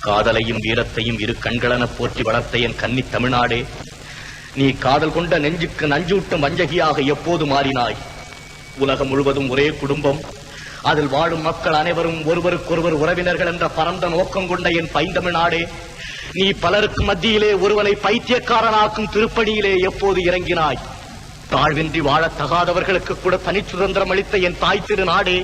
காதலையும் வீரத்தையும் இரு கண்களென போற்றி வளர்த்த என் கன்னி தமிழ்நாடே, நீ காதல் கொண்ட நெஞ்சுக்கு நஞ்சூட்டும் வஞ்சகியாக எப்போது மாறினாய்? உலகம் முழுவதும் ஒரே குடும்பம், அதில் வாழும் மக்கள் அனைவரும் ஒருவருக்கொருவர் உறவினர்கள் என்ற பரந்த நோக்கம் கொண்ட என் பைந்தமிழ்நாடே, நீ பலருக்கு மத்தியிலே ஒருவனை பைத்தியக்காரனாக்கும் திருப்பணியிலே எப்போது இறங்கினாய்? தாழ்வின்றி வாழத் தகாதவர்களுக்கு கூட தனி சுதந்திரம் அளித்த என் தாய் திரு நாடே,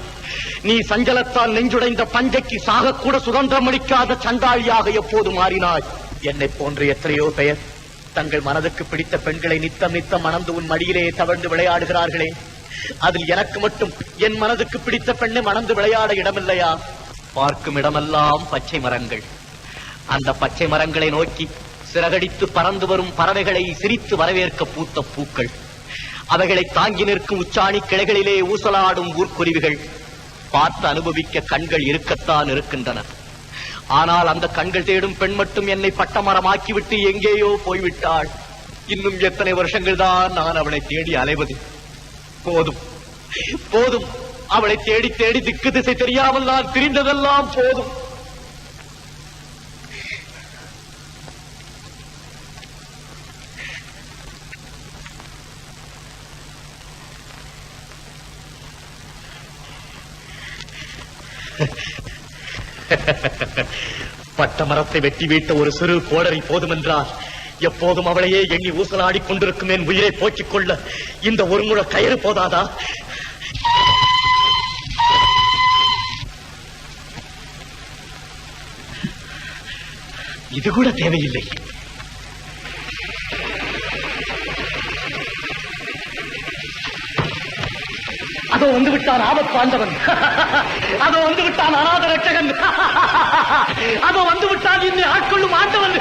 நீ சஞ்சலத்தால் நெஞ்சுடைந்த பஞ்சைக்கு சாகக்கூட சுதந்திரம் அளிக்காத சண்டாளியாக எப்போது மாறினாய்? என்னை போன்ற எத்தனையோ பெயர் தங்கள் மனதுக்கு பிடித்த பெண்களை நித்தம் நித்தம் மணந்து உன் மடியிலே தவழ்ந்து விளையாடுகிறார்களே, அதில் எனக்கு மட்டும் என் மனதுக்கு பிடித்த பெண்ணை மணந்து விளையாட இடமில்லையா? பார்க்கும் இடமெல்லாம் பச்சை மரங்கள். அந்த பச்சை மரங்களை நோக்கி சிறகடித்து பறந்து வரும் பறவைகளை சிரித்து வரவேற்க பூத்த பூக்கள், அவைகளை தாங்கி நிற்கும் உச்சாணி கிளைகளிலே ஊசலாடும் ஊர்க்குருவிகள் பார்த்து அனுபவிக்க கண்கள் இருக்கத்தான் இருக்கின்றன. ஆனால் அந்த கண்கள் தேடும் பெண் மட்டும் என்னை பட்டமரமாக்கிவிட்டு எங்கேயோ போய்விட்டாள். இன்னும் எத்தனை வருஷங்கள் தான் நான் அவளை தேடி அலைவது? போதும் போதும், அவளை தேடி தேடி திக்கு திசை தெரியாமல் நான் திரிந்ததெல்லாம் போதும். பட்ட மரத்தை வெட்டி வீட்ட ஒரு சிறு கோடரி போதுமென்றால் எப்போதும் அவளையே எண்ணி ஊசலாடிக் கொண்டிருக்கும் என் உயிரை போக்கிக் கொள்ள இந்த ஒரு முழ கயிறு போதாதா? இது கூட தேவையில்லை. அதோ வந்து விட்டான் ஆபத் பாண்டவன், அதோ வந்து விட்டான் அநாத ரட்சகன், அதோ வந்து விட்டான் என்னை ஆட்கொள்ளும் ஆண்டவன்.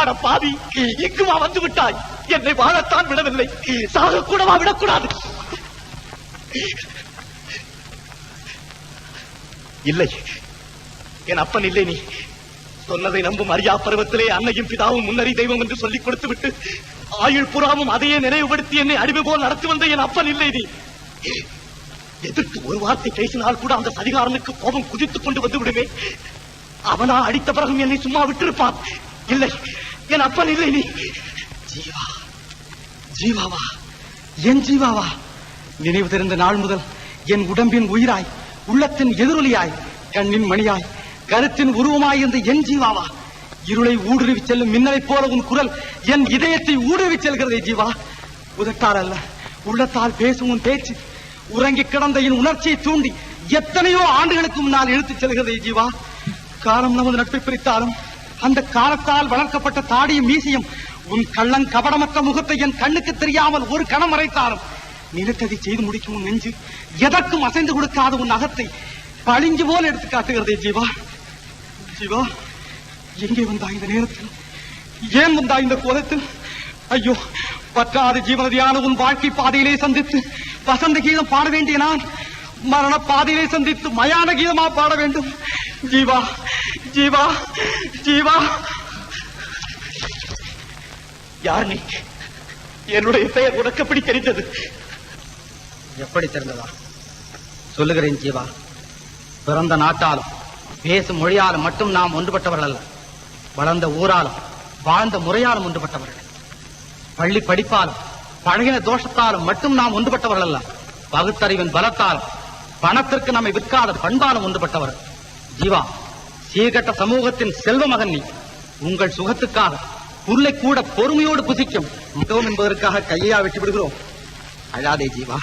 அட பாவி, இங்குமா வந்து விட்டாய்? என்னை வாழத்தான் விடவில்லை, சாக கூடவா விடக்கூடாது? இல்லை, என் அப்பன் இல்லை. நீ சொன்னதை நம்பும் அறியா பருவத்திலே அன்னையும் பிதாவும் முன்னறி தெய்வம் என்று சொல்லிக் கொடுத்து விட்டு ஆயுள் புறாவும் அதையே நினைவுபடுத்தி என்னை அடிமை போல் நடத்தி வந்த என் அப்பன் இல்லை. நீ எதிர்த்து ஒரு வார்த்தை பேசினால் கூட அந்த சதிகாரனுக்கு கோபம் குதித்துக் கொண்டு வந்து விடுமே. அவனா அடித்த பிறகும் என்னை சும்மா விட்டிருப்பான். இல்லை, என் அப்பன் இல்லை. நீ ஜீவா, ஜீவாவா, என் ஜீவாவா, நினைவு தெரிந்த நாள் முதல் என் உடம்பின் உயிராய், உள்ளத்தின் எதிரொலியாய், கண்ணின் மணியாய், கருத்தின் உருவமாய் இருந்த என் ஜீவாவா, இருளை ஊடுருவி செல்லும் மின்னலை போல உன் குரல் என் இதயத்தை ஊடுருவி செல்கிறதே ஜீவா. உதட்டால் அல்ல, உள்ளத்தால் பேசும் உன் பேச்சு உறங்கி கிடந்த என் உணர்ச்சியை தூண்டி எத்தனையோ ஆண்டுகளுக்கு முன்னால் இழுத்துச் செல்கிறதே ஜீவா. காலம் நமது நட்பை பிரித்தாலும் அந்த காலத்தால் வளர்க்கப்பட்ட தாடியும் மீசையும் உன் கள்ளன் கபடமற்ற முகத்தை என் கண்ணுக்கு தெரியாமல் ஒரு கணம் மறைத்தாலும் நினைத்ததை செய்து முடிக்கும் உன் நெஞ்சு எதற்கும் அசைந்து கொடுக்காத உன் அகத்தை பளிஞ்சு போல் எடுத்து காட்டுகிறதே ஜீவா. ஜீவா, எங்கே வந்தா இந்த நேரத்தில்? ஏன் வந்தா இந்த கோலத்தில்? ஐயோ, பற்றாத ஜீவனதியான உன் வாழ்க்கை பாதையிலே சந்தித்து வசந்த கீதம் பாட வேண்டிய நான் மரண பாதையிலே சந்தித்து மயான கீதமா பாட வேண்டும். ஜீவா, ஜீவா, ஜீவா. யார் நீ? என்னுடைய பெயர் உனக்கு எப்படி தெரிந்தது? எப்படி தெரிந்ததா? சொல்லுகிறேன் ஜீவா. பிறந்த நாட்டாலும் பேசும் மொழியாலும் மட்டும் நாம் ஒன்றுபட்டவர்கள் அல்ல, வளர்ந்த ஊராலும் வாழ்ந்த முறையாலும் ஒன்றுபட்டவர்கள். பள்ளி படிப்பாலும் பழகின தோஷத்தாலும் மட்டும் நாம் ஒன்றுபட்டவர்கள் அல்ல, பகுத்தறிவின் பலத்தாலும் பணத்திற்கு நம்மை விற்காத பண்பாலும் ஒன்றுபட்டவர்கள். ஜீவா, சீர்கட்ட சமூகத்தின் செல்வ மகன் நீ. உங்கள் சுகத்துக்காக புல்லை கூட பொறுமையோடு புசிக்கும் மிகவும் என்பதற்காக கையா வெட்டி விடுகிறோம். அழாதே ஜீவா.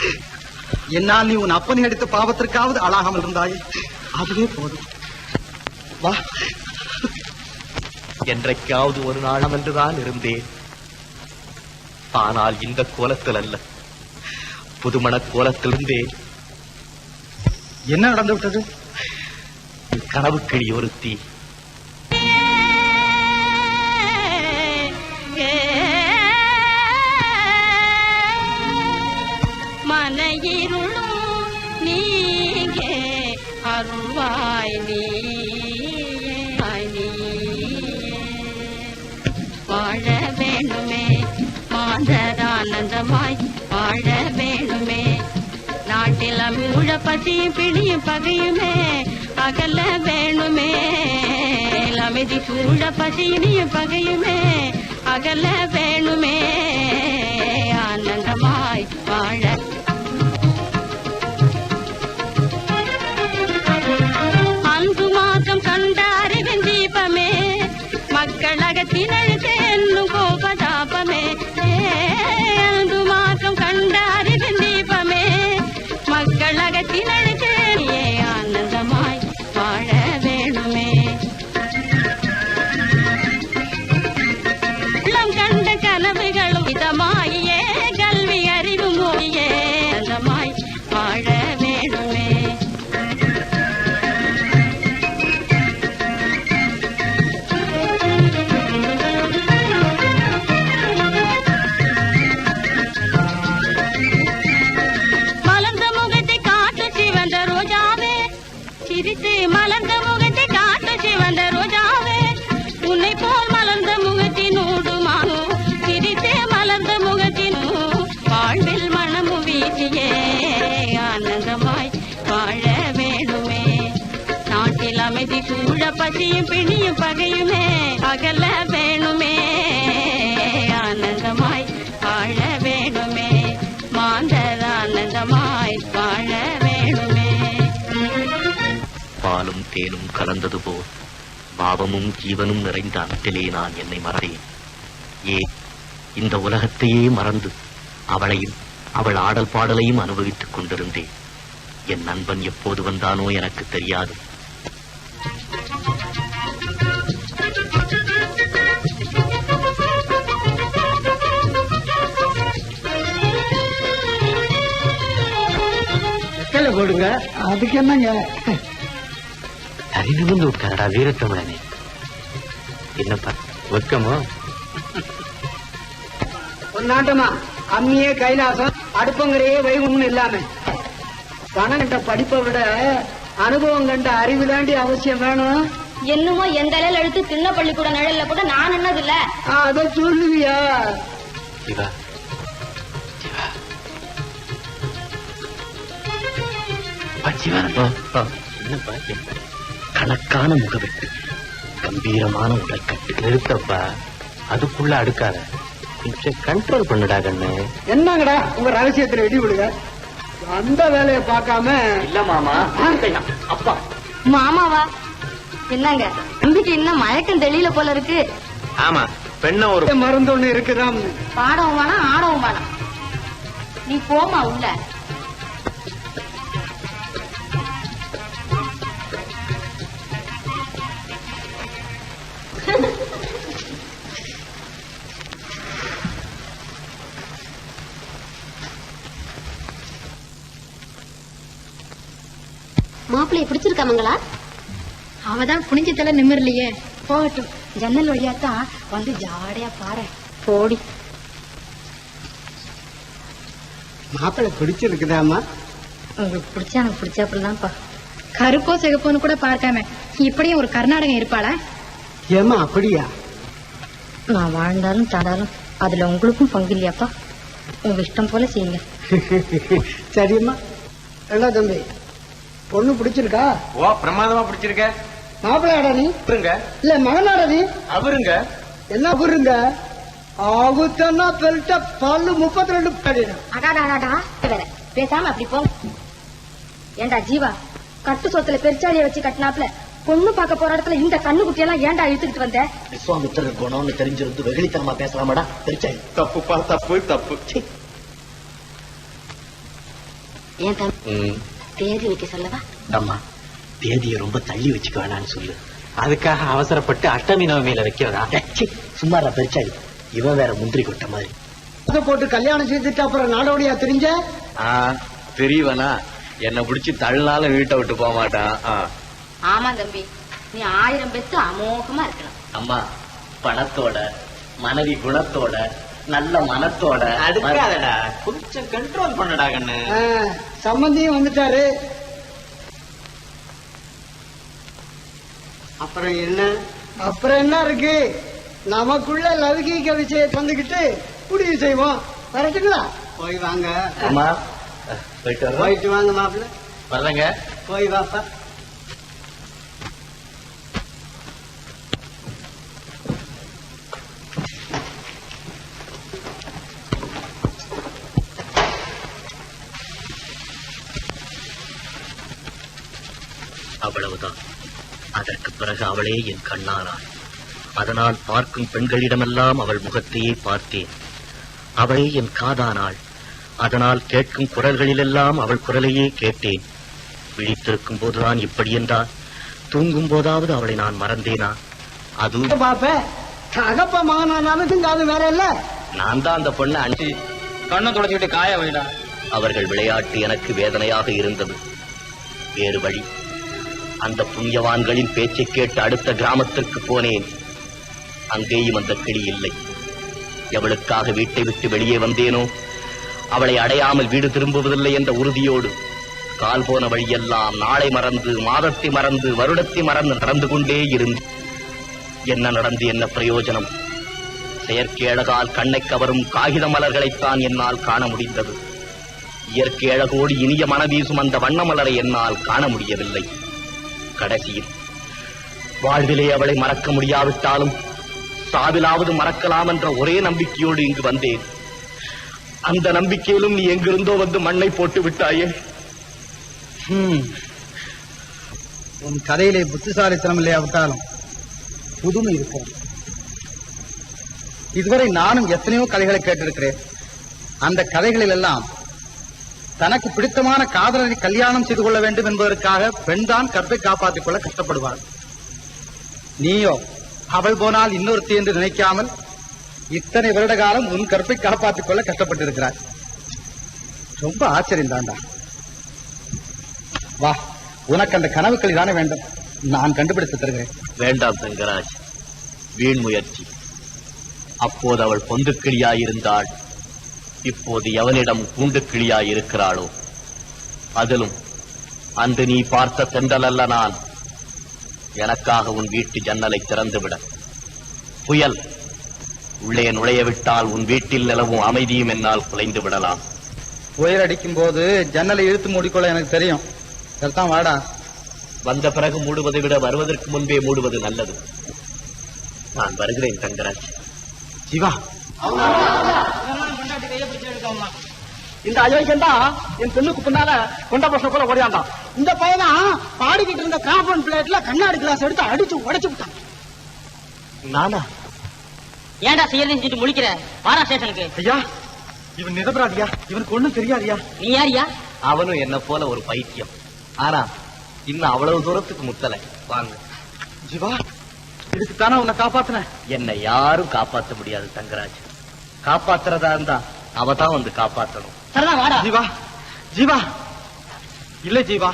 என்னால் நீ உன் அப்பனை அடித்த பாவத்திற்காவது அழாகாமல் இருந்தாயே, அதுவே போதும். வா. என்றைக்காவது ஒரு நாளம் என்றுதான் இருந்தேன். ஆனால் இந்த கோலத்தில் அல்ல, புதுமண கோலத்திலிருந்தே. என்ன நடந்து விட்டது? கனவு கிளி ஒருத்தி மனையிருளும் நீங்கே அருள்வாய் நீ வாழ வேணுமே மாந்தரானந்தமாய் வாழ வேணுமே. நாட்டில் அமிழ பசியும் பிணியும் பகையுமே அகல வேணுமே. அமைதி சூழ பசியும் பகையுமே அகல வேணுமே. ஆனந்தமாய் வாழ அன்பு மாற்றம் கண்ட அறிவின் தீபமே மக்களகத்தினழுது என்னும் கோபதாபமே. அன்பு மாற்றம் கண்ட அறிவின் தீபமே மக்களகத்தினழுது ஆனந்தமாய் வாழ வேணுமே. உள்ளம் கண்ட கனவுகளும் இதமாயே கல்வி அறிவு மொழியே ஆனந்தமாய் வாழ வேணுமே. மலர்ந்த முகத்தை காட்டு சிவந்த ரோஜாவே உன்னை போல் மலர்ந்த முகத்தினூடுமானோ சிரித்தே மலர்ந்த முகத்தினோ வாழ்வில் மனமு வீசியே ஆனந்தமாய் வாழ வேணுமே. நாட்டில் அமைதி சூழ பசியும் பிணியும் பகையுமே அகல வேணுமே. ஆனந்தமாய் வாழ வேணுமே. மாந்தர் ஆனந்தமாய் வாழ வேணுமே. பாலும் தேனும் கலந்தது போல் பாவமும் ஜீவனும் நிறைந்த அன்பிலே நான் என்னை மறந்தேன். ஏன் இந்த உலகத்தையே மறந்து அவளையும் அவள் ஆடல் பாடலையும் அனுபவித்துக் கொண்டிருந்தேன். என் நண்பன் எப்போது வந்தானோ எனக்கு தெரியாது. போடுங்க. அதுக்கு என்னங்க அறிந்து விட்டாரா வீரத்தமிழனே? என்னப்பா வெக்கமோ? ஒரு நாட்டமா அம்மியே கைலாசம் அடுப்பங்கரையே வைகும்னு இல்லாம பணம் கண்ட படிப்பை விட அனுபவம் கண்ட அறிவு தாண்டி அவசியம் வேணும். என்னமோ எந்த இலையில எடுத்து சின்ன பள்ளிக்கூட நிழல்ல கூட நான் என்னது இல்ல அத சொல்லுவியா? சிவா கணக்கான முகவெட்டு, கம்பீரமான உடல் கட்டு நிறுத்தப்பா. அதுக்குள்ள அடுக்காத, கொஞ்சம் கண்ட்ரோல் பண்ணுடா கண்ணு. என்னங்கடா உங்க ரகசியத்துல வெடி விடுங்க. அந்த வேலையை பார்க்காம இல்ல மாமா. அப்பா மாமாவா? என்னங்க தம்பிக்கு இன்னும் மயக்கம் தெளியல போல இருக்கு. ஆமா, பெண்ண ஒரு மருந்து ஒண்ணு இருக்குதான். பாடவும் வேணாம் ஆடவும் வேணாம், நீ போமா உள்ள. மாப்பிள்ளைய பிடிச்சிருக்கா மங்களா? அவதான் புனிஞ்ச தலை நிமிரலையே. போகட்டும், ஜன்னல் வழியாத்தான் வந்து ஜாடையா பாரு. போடி. மாப்பிள்ளை பிடிச்சிருக்குதாமா? உங்களுக்கு பிடிச்சா எனக்கு பிடிச்சாப்புலதான்ப்பா. கருப்போ சிகப்போன்னு கூட பார்க்காம இப்படியும் ஒரு கர்நாடகம் இருப்பாளா? ஏமா அப்படியா? நான் வாழ்ந்தாலும் தாடாலும் அதுல உங்களுக்கும் பங்கு இல்லையாப்பா. உங்க இஷ்டம் போல செய்யுங்க. சரிம்மா. என்ன தம்பி, பொண்ணு பிடிச்சிருக்கா? ஓ, பிரமாதமா பிடிச்சிருக்க. மாப்பிள்ளையாடா நீ? இல்ல மகனாடா நீ? அவருங்க. என்ன அவருங்க? ஆகுத்தன்னா பெல்ட்ட பல்லு 32 படிடும். அடாடாடா வேற பேசாம அப்படி போ. ஏண்டா ஜீவா, கட்டு சொத்துல பெருச்சாலிய வச்சு கட்டினாப்ல பொண்ணு பார்க்க போற இடத்துல இந்த கண்ணு குட்டியெல்லாம் ஏண்டா இழுத்துக்கிட்டு வந்த? விஸ்வாமித்திரர் குணம்னு தெரிஞ்சிருந்து வெகுளித்தனமா பேசலாமாடா? பெருச்சாலி தப்புப்பா, தப்பு தப்பு. ஏன் தம்பி தேதி வைக்க சொல்லவா? அம்மா, தேதியை ரொம்ப தள்ளி வச்சுக்க வேணான்னு சொல்லு. அதுக்காக அவசரப்பட்டு அஷ்டமி நவமியில வைக்கிறதா? சும்மாரா பெருச்சாடி, இவன் வேற முந்திரி கொட்ட மாதிரி. போட்டு கல்யாணம் செய்துட்டு அப்புறம் நாடோடியா தெரிஞ்ச பெரியவனா என்ன பிடிச்சி தள்ளினாலும் வீட்டை விட்டு போக மாட்டான். ஆமா தம்பி, நீ 1000 பெத்து அமோகமா இருக்கணும். அம்மா பணத்தோட மனைவி குணத்தோட நல்ல மனத்தோட அதுக்காகடா கொஞ்சம் கண்ட்ரோல் பண்ணடா கண்ணு. சம்பந்தியும் வந்துட்டாரு. அப்புறம் என்ன இருக்கு? நமக்குள்ள லௌகீக விஷயத்தை வந்துகிட்டு முடிவு செய்வோம். வரட்டுங்களா? போய் வாங்க. அம்மா போயிட்டு வாங்க மாப்பிள்ள. வர்றேங்க. போய் வாப்பா. அவ்வளவுதான். அதற்கு பிறகு அவளே என் கண்ணானாள். அதனால் பார்க்கும் பெண்களிடமெல்லாம் அவள் முகத்தையே பார்த்தேன். அவளே என் காதானாள். அதனால் கேட்கும் குரல்களிலெல்லாம் அவள் குரலையே கேட்டேன். விழித்திருக்கும் போதுதான் இப்படி என்றால், தூங்கும் போதாவது அவளை நான் மறந்தேனா? அதுவும் அகப்ப மகனானாலும் அது வேற இல்ல. நான் தான் அந்த பொண்ணை அஞ்சு கண்ணை தொடச்சிட்டு காய வைடா. அவர்கள் விளையாட்டு எனக்கு வேதனையாக இருந்தது. வேறு வழி. அந்த புண்ணியவான்களின் பேச்சை கேட்டு அடுத்த கிராமத்திற்கு போனேன். அங்கேயும் அந்த கிளி இல்லை. எவளுக்காக வீட்டை விட்டு வெளியே வந்தேனோ அவளை அடையாமல் வீடு திரும்புவதில்லை என்ற உறுதியோடு கால் போன வழியெல்லாம் நாளை மறந்து, மாதத்தை மறந்து, வருடத்தை மறந்து நடந்து கொண்டே இருந்து என்ன நடந்து என்ன பிரயோஜனம்? செயற்கை அழகால் கண்ணை கவரும் காகித மலர்களைத்தான் என்னால் காண முடிந்தது. இயற்கை அழகோடு இனிய மனவீசும் அந்த வண்ண மலரை என்னால் காண முடியவில்லை. கடைசியில் வாழ்விலே அவளை மறக்க முடியாவிட்டாலும் சாவிலாவது மறக்கலாம் என்ற ஒரே நம்பிக்கையோடு இங்கு வந்தேன். அந்த நம்பிக்கையிலும் நீ எங்கிருந்தோ வந்து மண்ணை போட்டு விட்டாயே. உன் கதையிலே புத்திசாலித்தனம் இல்லையாவிட்டாலும் புதுமை இருக்கிறது. இதுவரை நானும் எத்தனையோ கதைகளை கேட்டிருக்கிறேன். அந்த கதைகளில் எல்லாம் தனக்கு பிடித்தமான காதலரை கல்யாணம் செய்து கொள்ள வேண்டும் என்பதற்காக பெண்தான் கற்பை காப்பாற்றிக் கொள்ள கஷ்டப்படுவாள். நீயோ அவள் போனால் இன்னொருத்தி என்று நினைக்காமல் இத்தனை வருட காலம் உன் கற்பை காப்பாற்றிக் கொள்ள கஷ்டப்பட்டிருக்கிறாய். ரொம்ப ஆச்சரியம் தாண்டா. வா, உனக்கு அந்த கனவுக்கள் தானே வேண்டும், நான் கண்டுபிடித்து தருகிறேன். வேண்டாம் தங்கராஜ், வீண் முயற்சி. அப்போது அவள் பொந்து கிளியாயிருந்தாள். இப்போது எவனிடம் கூண்டு கிளியாயிருக்கிறாளோ? அதிலும் அன்று நீ பார்த்த தென்றல் அல்ல நான். எனக்காக உன் வீட்டு ஜன்னலை திறந்துவிட. புயல் உள்ளே நுழைய விட்டால் உன் வீட்டில் நிலவும் அமைதியும் என்னால் குலைந்து விடலாம். புயல் அடிக்கும் போது ஜன்னலை இழுத்து மூடிக்கொள்ள எனக்கு தெரியும். சரிதான், வாடா. வந்த பிறகு மூடுவதை விட வருவதற்கு முன்பே மூடுவது நல்லது. நான் வருகிறேன் தங்கராஜ். சிவா, இந்த அயோக்கியம் தான் என் பெண்ணுக்கு பின்னால கொண்ட பசங்க போல ஓடியாண்டான். இந்த பையனா பாடிக்கிட்டு இருந்த காம்பவுண்ட் பிளேட்ல கண்ணாடி கிளாஸ் எடுத்து அடிச்சு உடைச்சு விட்டான். நானா? ஏன்டா செய்யறது முழிக்கிற? வாரா ஸ்டேஷனுக்கு. ஐயா, இவன் நிரபராதியா? இவனுக்கு ஒண்ணும் தெரியாதியா? நீ யாரியா? அவனும் என்ன போல ஒரு பைத்தியம். ஆனா இன்னும் அவ்வளவு தூரத்துக்கு முத்தலை. வாங்க. ஜீவா, இதுக்குத்தானே உன்னை காப்பாத்தின? என்னை யாரும் காப்பாற்ற முடியாது தங்கராஜ். காப்பாத்துறதா இருந்தா அவதான் வந்து காப்பாற்றணும். சரிதான், வாடா. ஜீவா, ஜீவா, இல்லை ஜீவா,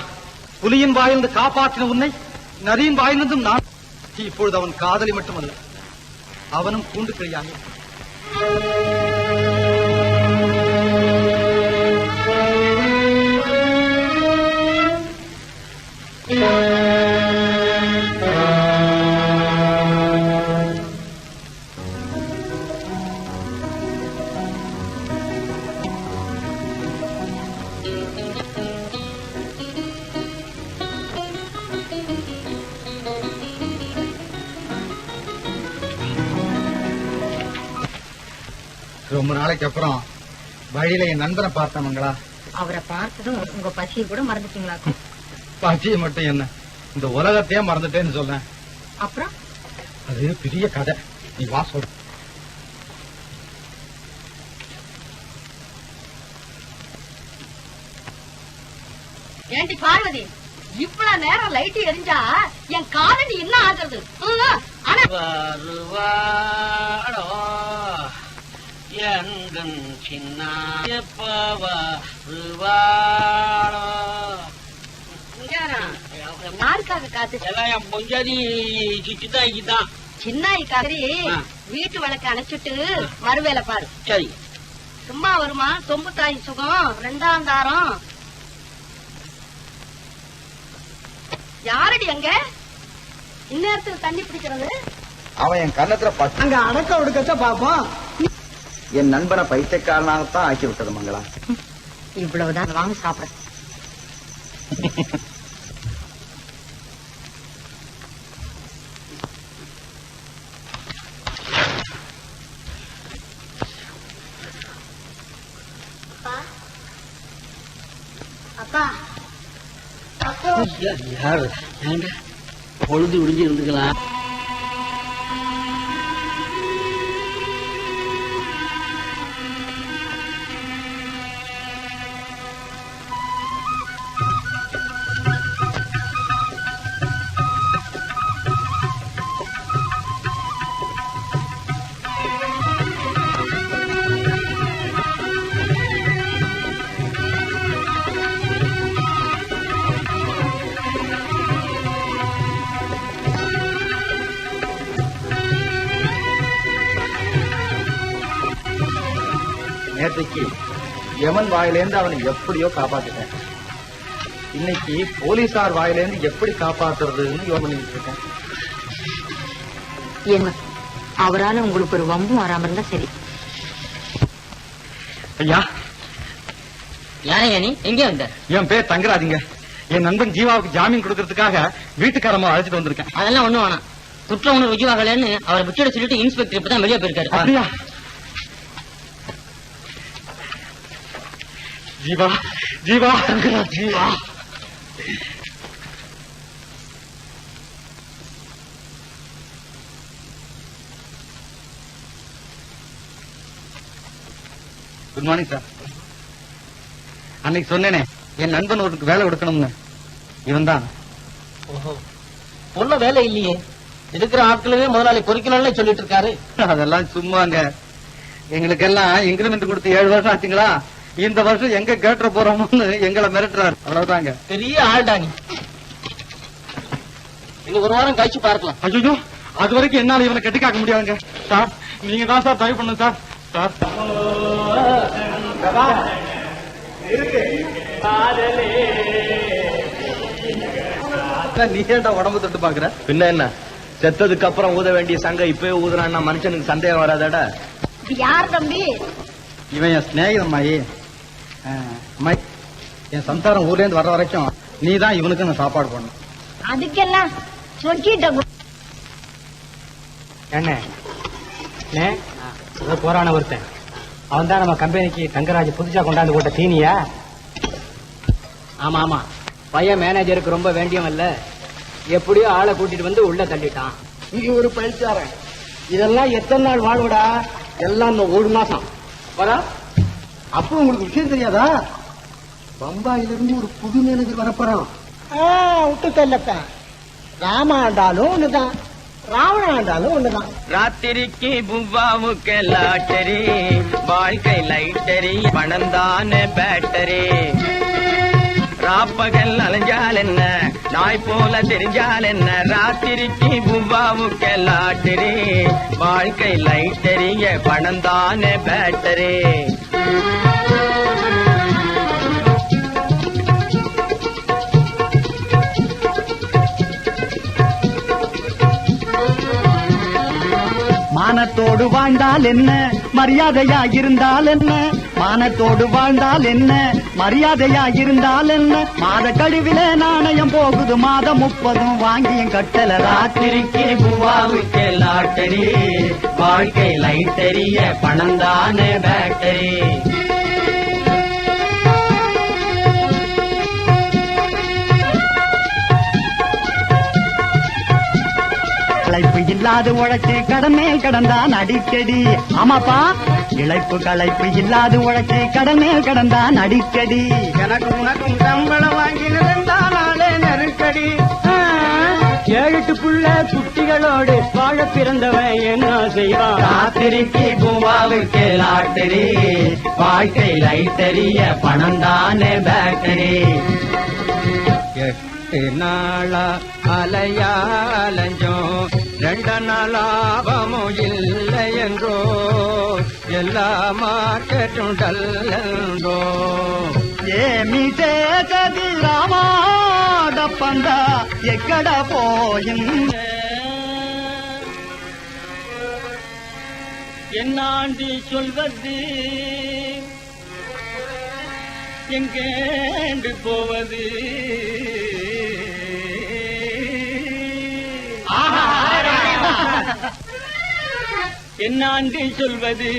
புலியின் வாயிலிருந்து காப்பாற்றின உன்னை நதியின் வாயிலிருந்தும் நான். இப்பொழுது அவன் காதலி மட்டுமல்ல, அவனும் கூண்டு கிளியாக. ரொம்ப நாளைக்கு அப்புறம் வழியில என் நண்பரை பார்த்தவங்களா? அவரை பார்த்ததும் உங்க பசியை கூட மறந்துட்டீங்களா? பசியை மட்டும் என்ன, இந்த உலகத்தையே மறந்துட்டேன்னு சொல்றேன். அப்புறம் அது பெரிய கதை, நீ வா சொல்ற. ஏண்டி பார்வதி, இவ்வளவு நேரம் லைட் எரிஞ்சா என் காலனி என்ன ஆகுறது? ஆனா சின்ன யாருக்காக காத்து சின்னாய்க்காக வீட்டு வழக்க அணைச்சிட்டு மறுவேலை பாரு. சரி சும்மா வருமா சொம்பு தாய் சுகம் 2ஆம் தாரம். யாரடி அங்க இந்நேரத்துல தண்ணி பிடிக்கிறது? அவன் என் கண்ணத்துல பட்டு அங்க அடக்க ஒடுக்கச்ச பாப்போம். என் நண்பனை பைத்தியக்காரனாகத்தான் ஆக்கி விட்டது மங்களா. இவ்வளவுதான் வாங்க சாப்பிட. அப்பா யாரு பொழுது விடிஞ்சு இருந்துக்கலாம். நேற்றைக்கு யமன் வாயிலேந்து அவனை எப்படியோ காப்பாத்திட்டேன். இன்னைக்கு போலீசார் வாயிலேந்து எப்படி காப்பாத்துறதுன்னு யோசனை பண்ணிட்டு இருக்கேன். என்ன அவரால உங்களுக்கு ஒரு வம்பும் வராம இருந்தா சரி. ஐயா, யாரையா நீ? எங்கே வந்த? என் பேர் தங்கராஜுங்க. என் நண்பன் ஜீவாவுக்கு ஜாமீன் கொடுக்கறதுக்காக வீட்டுக்காரமா அழைச்சிட்டு வந்திருக்கேன். அதெல்லாம் ஒண்ணும் வேணாம். குற்ற உணர்வு ருஜுவாகலன்னு அவரை விட்டுட சொல்லிட்டு இன்ஸ்பெக்டர் இப்பதான் வெளியே போயிருக்காரு. அப்படியா? Jeeva Jeeva Jeeva good morning sir. அன்னைக்கு சொன்னேனே என் நண்பன் ஒருக்கு வேலை கொடுக்கணும்னு, இவன் தான். பொண்ணு வேலை இல்லையே, இருக்கிற ஆட்களவே முதலாளி பொறிக்கணும்னு சொல்லிட்டு இருக்காரு. அதெல்லாம் சும்மாங்க. எங்களுக்கெல்லாம் இன்கிரிமெண்ட் கொடுத்து 7 வருஷம் ஆச்சுங்களா. இந்த வருஷம் எங்க கேட்டுற போறோம்னு எங்களை மிரட்டுறாரு. அவ்வளவுதாங்க. பெரிய ஆள்டாங்க. இன்னும் ஒரு வாரம் கழிச்சு பார்க்கலாம். ஐயோ, அது வரைக்கும் என்னால இவனை கட்டி காக்க முடியாதுங்க சார். நீங்க தான் சார் தயவு பண்ணுங்க சார். சார் நீ ஏன்டா உடம்பு தொட்டு பாக்குற? பின்ன என்ன, செத்ததுக்கு அப்புறம் ஊத வேண்டிய சங்க இப்பவே ஊதுறான்னா மனுஷனுக்கு சந்தேகம் வராதாடா? யார் தம்பி? இவன் என் சிநேகிதன் அம்மாயி. அம்மாயி, என் சம்சாரம் ஊர்ல இருந்து வர்ற வரைக்கும் நீ தான் இவனுக்கு நான் சாப்பாடு போடணும். அதுக்கெல்லாம் சொல்லிட்ட என்ன போறான ஒருத்தன் அவன் தான் நம்ம கம்பெனிக்கு தங்கராஜ் புதுசா கொண்டாந்து போட்ட தீனியா? ஆமா ஆமா, பையன் மேனேஜருக்கு ரொம்ப வேண்டியவன் இல்ல, எப்படியோ ஆளை கூட்டிட்டு வந்து உள்ள தள்ளிட்டான். நீ ஒரு பயிற்சியாரன். இதெல்லாம் எத்தனை நாள் வாழ்வுடா? எல்லாம் இந்த 1 மாசம் வரா. அப்போ உங்களுக்கு விஷயம் தெரியாதா? பம்பாயிலிருந்து ஒரு புது மேனேஜர் வரப்போறான். விட்டு தள்ளப்ப. ராமாண்டாலும் ஒண்ணுதான், ராவணாண்டாலும் ஒண்ணுதான். ராத்திரிக்கு புவ்வாவுக்கு லாட்டரி, வாழ்க்கை லைட்டரி, பணந்தான பேட்டரி. ராப்பகல் அலைஞ்சால் என்ன, நாய் போல தெரிஞ்சால் என்ன, ராத்திரிக்கு புவ்வாவுக்கு லாட்டரி, வாழ்க்கை லைட்டரிய, பணந்தான பேட்டரி. மானத்தோடு வாழ்ந்தால் என்ன, மரியாதையா இருந்தால் என்ன, மானத்தோடு வாழ்ந்தால் என்ன, மரியாதையா இருந்தால் என்ன, மாத கழிவில நாணயம் போகுது, மாதம் 30 வாங்கியும் கட்டல. ராத்திரிக்கு பூவாவுக்கு லாட்டரி, வாழ்க்கை லைட்டரிய, பணந்தான பேட்டரி. இழைப்பு இல்லாது உழைச்சு கடன் மேல் கடந்தான் அடிக்கடி. ஆமாப்பா, இழைப்பு களைப்பு இல்லாது உழைச்சு கடன் மேல் கடந்தான் அடிக்கடி. எனக்கு உனக்கும் சம்பளம் வாங்கினதாலே நெருக்க வீட்டுக்குள்ள குட்டிகளோடு வாழ பிறந்தவன் என்ன செய்வான்? ராத்திரிக்கு பூவாவுக்கு லாட்டரி, வாழ்க்கை லைட்டரிய பணம் தானே பேட்டரி. 8 நாளா அலையாலஞ்சோம், 2 நாளாபமும் இல்லை என்றோ, எல்லா மார்க்கெட்டும் டல்லோ. ఏమి చేసది రామాడప్పంద ఎక్కడ పోయింది? என்னாண்டி சொல்வது, எங்கேண்டு போவது? என்னாண்டி சொல்வது,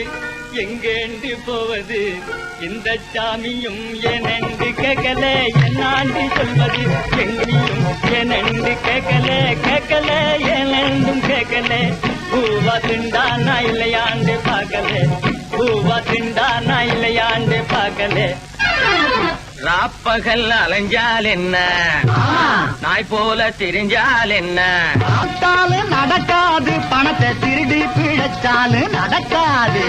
எங்கேண்டு போவது? இந்த சாமியும் எனண்டு கேட்கல. என்னாண்டி சொல்வது, எங்கேயும் எனண்டு கேட்கல. கேட்கல எனண்டும் கேட்கல. பூவா திண்டானா இல்லையாண்டு பார்க்கல. பூவா திண்டானா இல்லையாண்டு பார்க்கல. ராப்பகல் அலைஞ்சால் என்ன, நாய் போல திரிஞ்சால் என்ன? பார்த்தாலும் நடக்காது, பணத்தை திருடி பிழைச்சாலும் நடக்காது.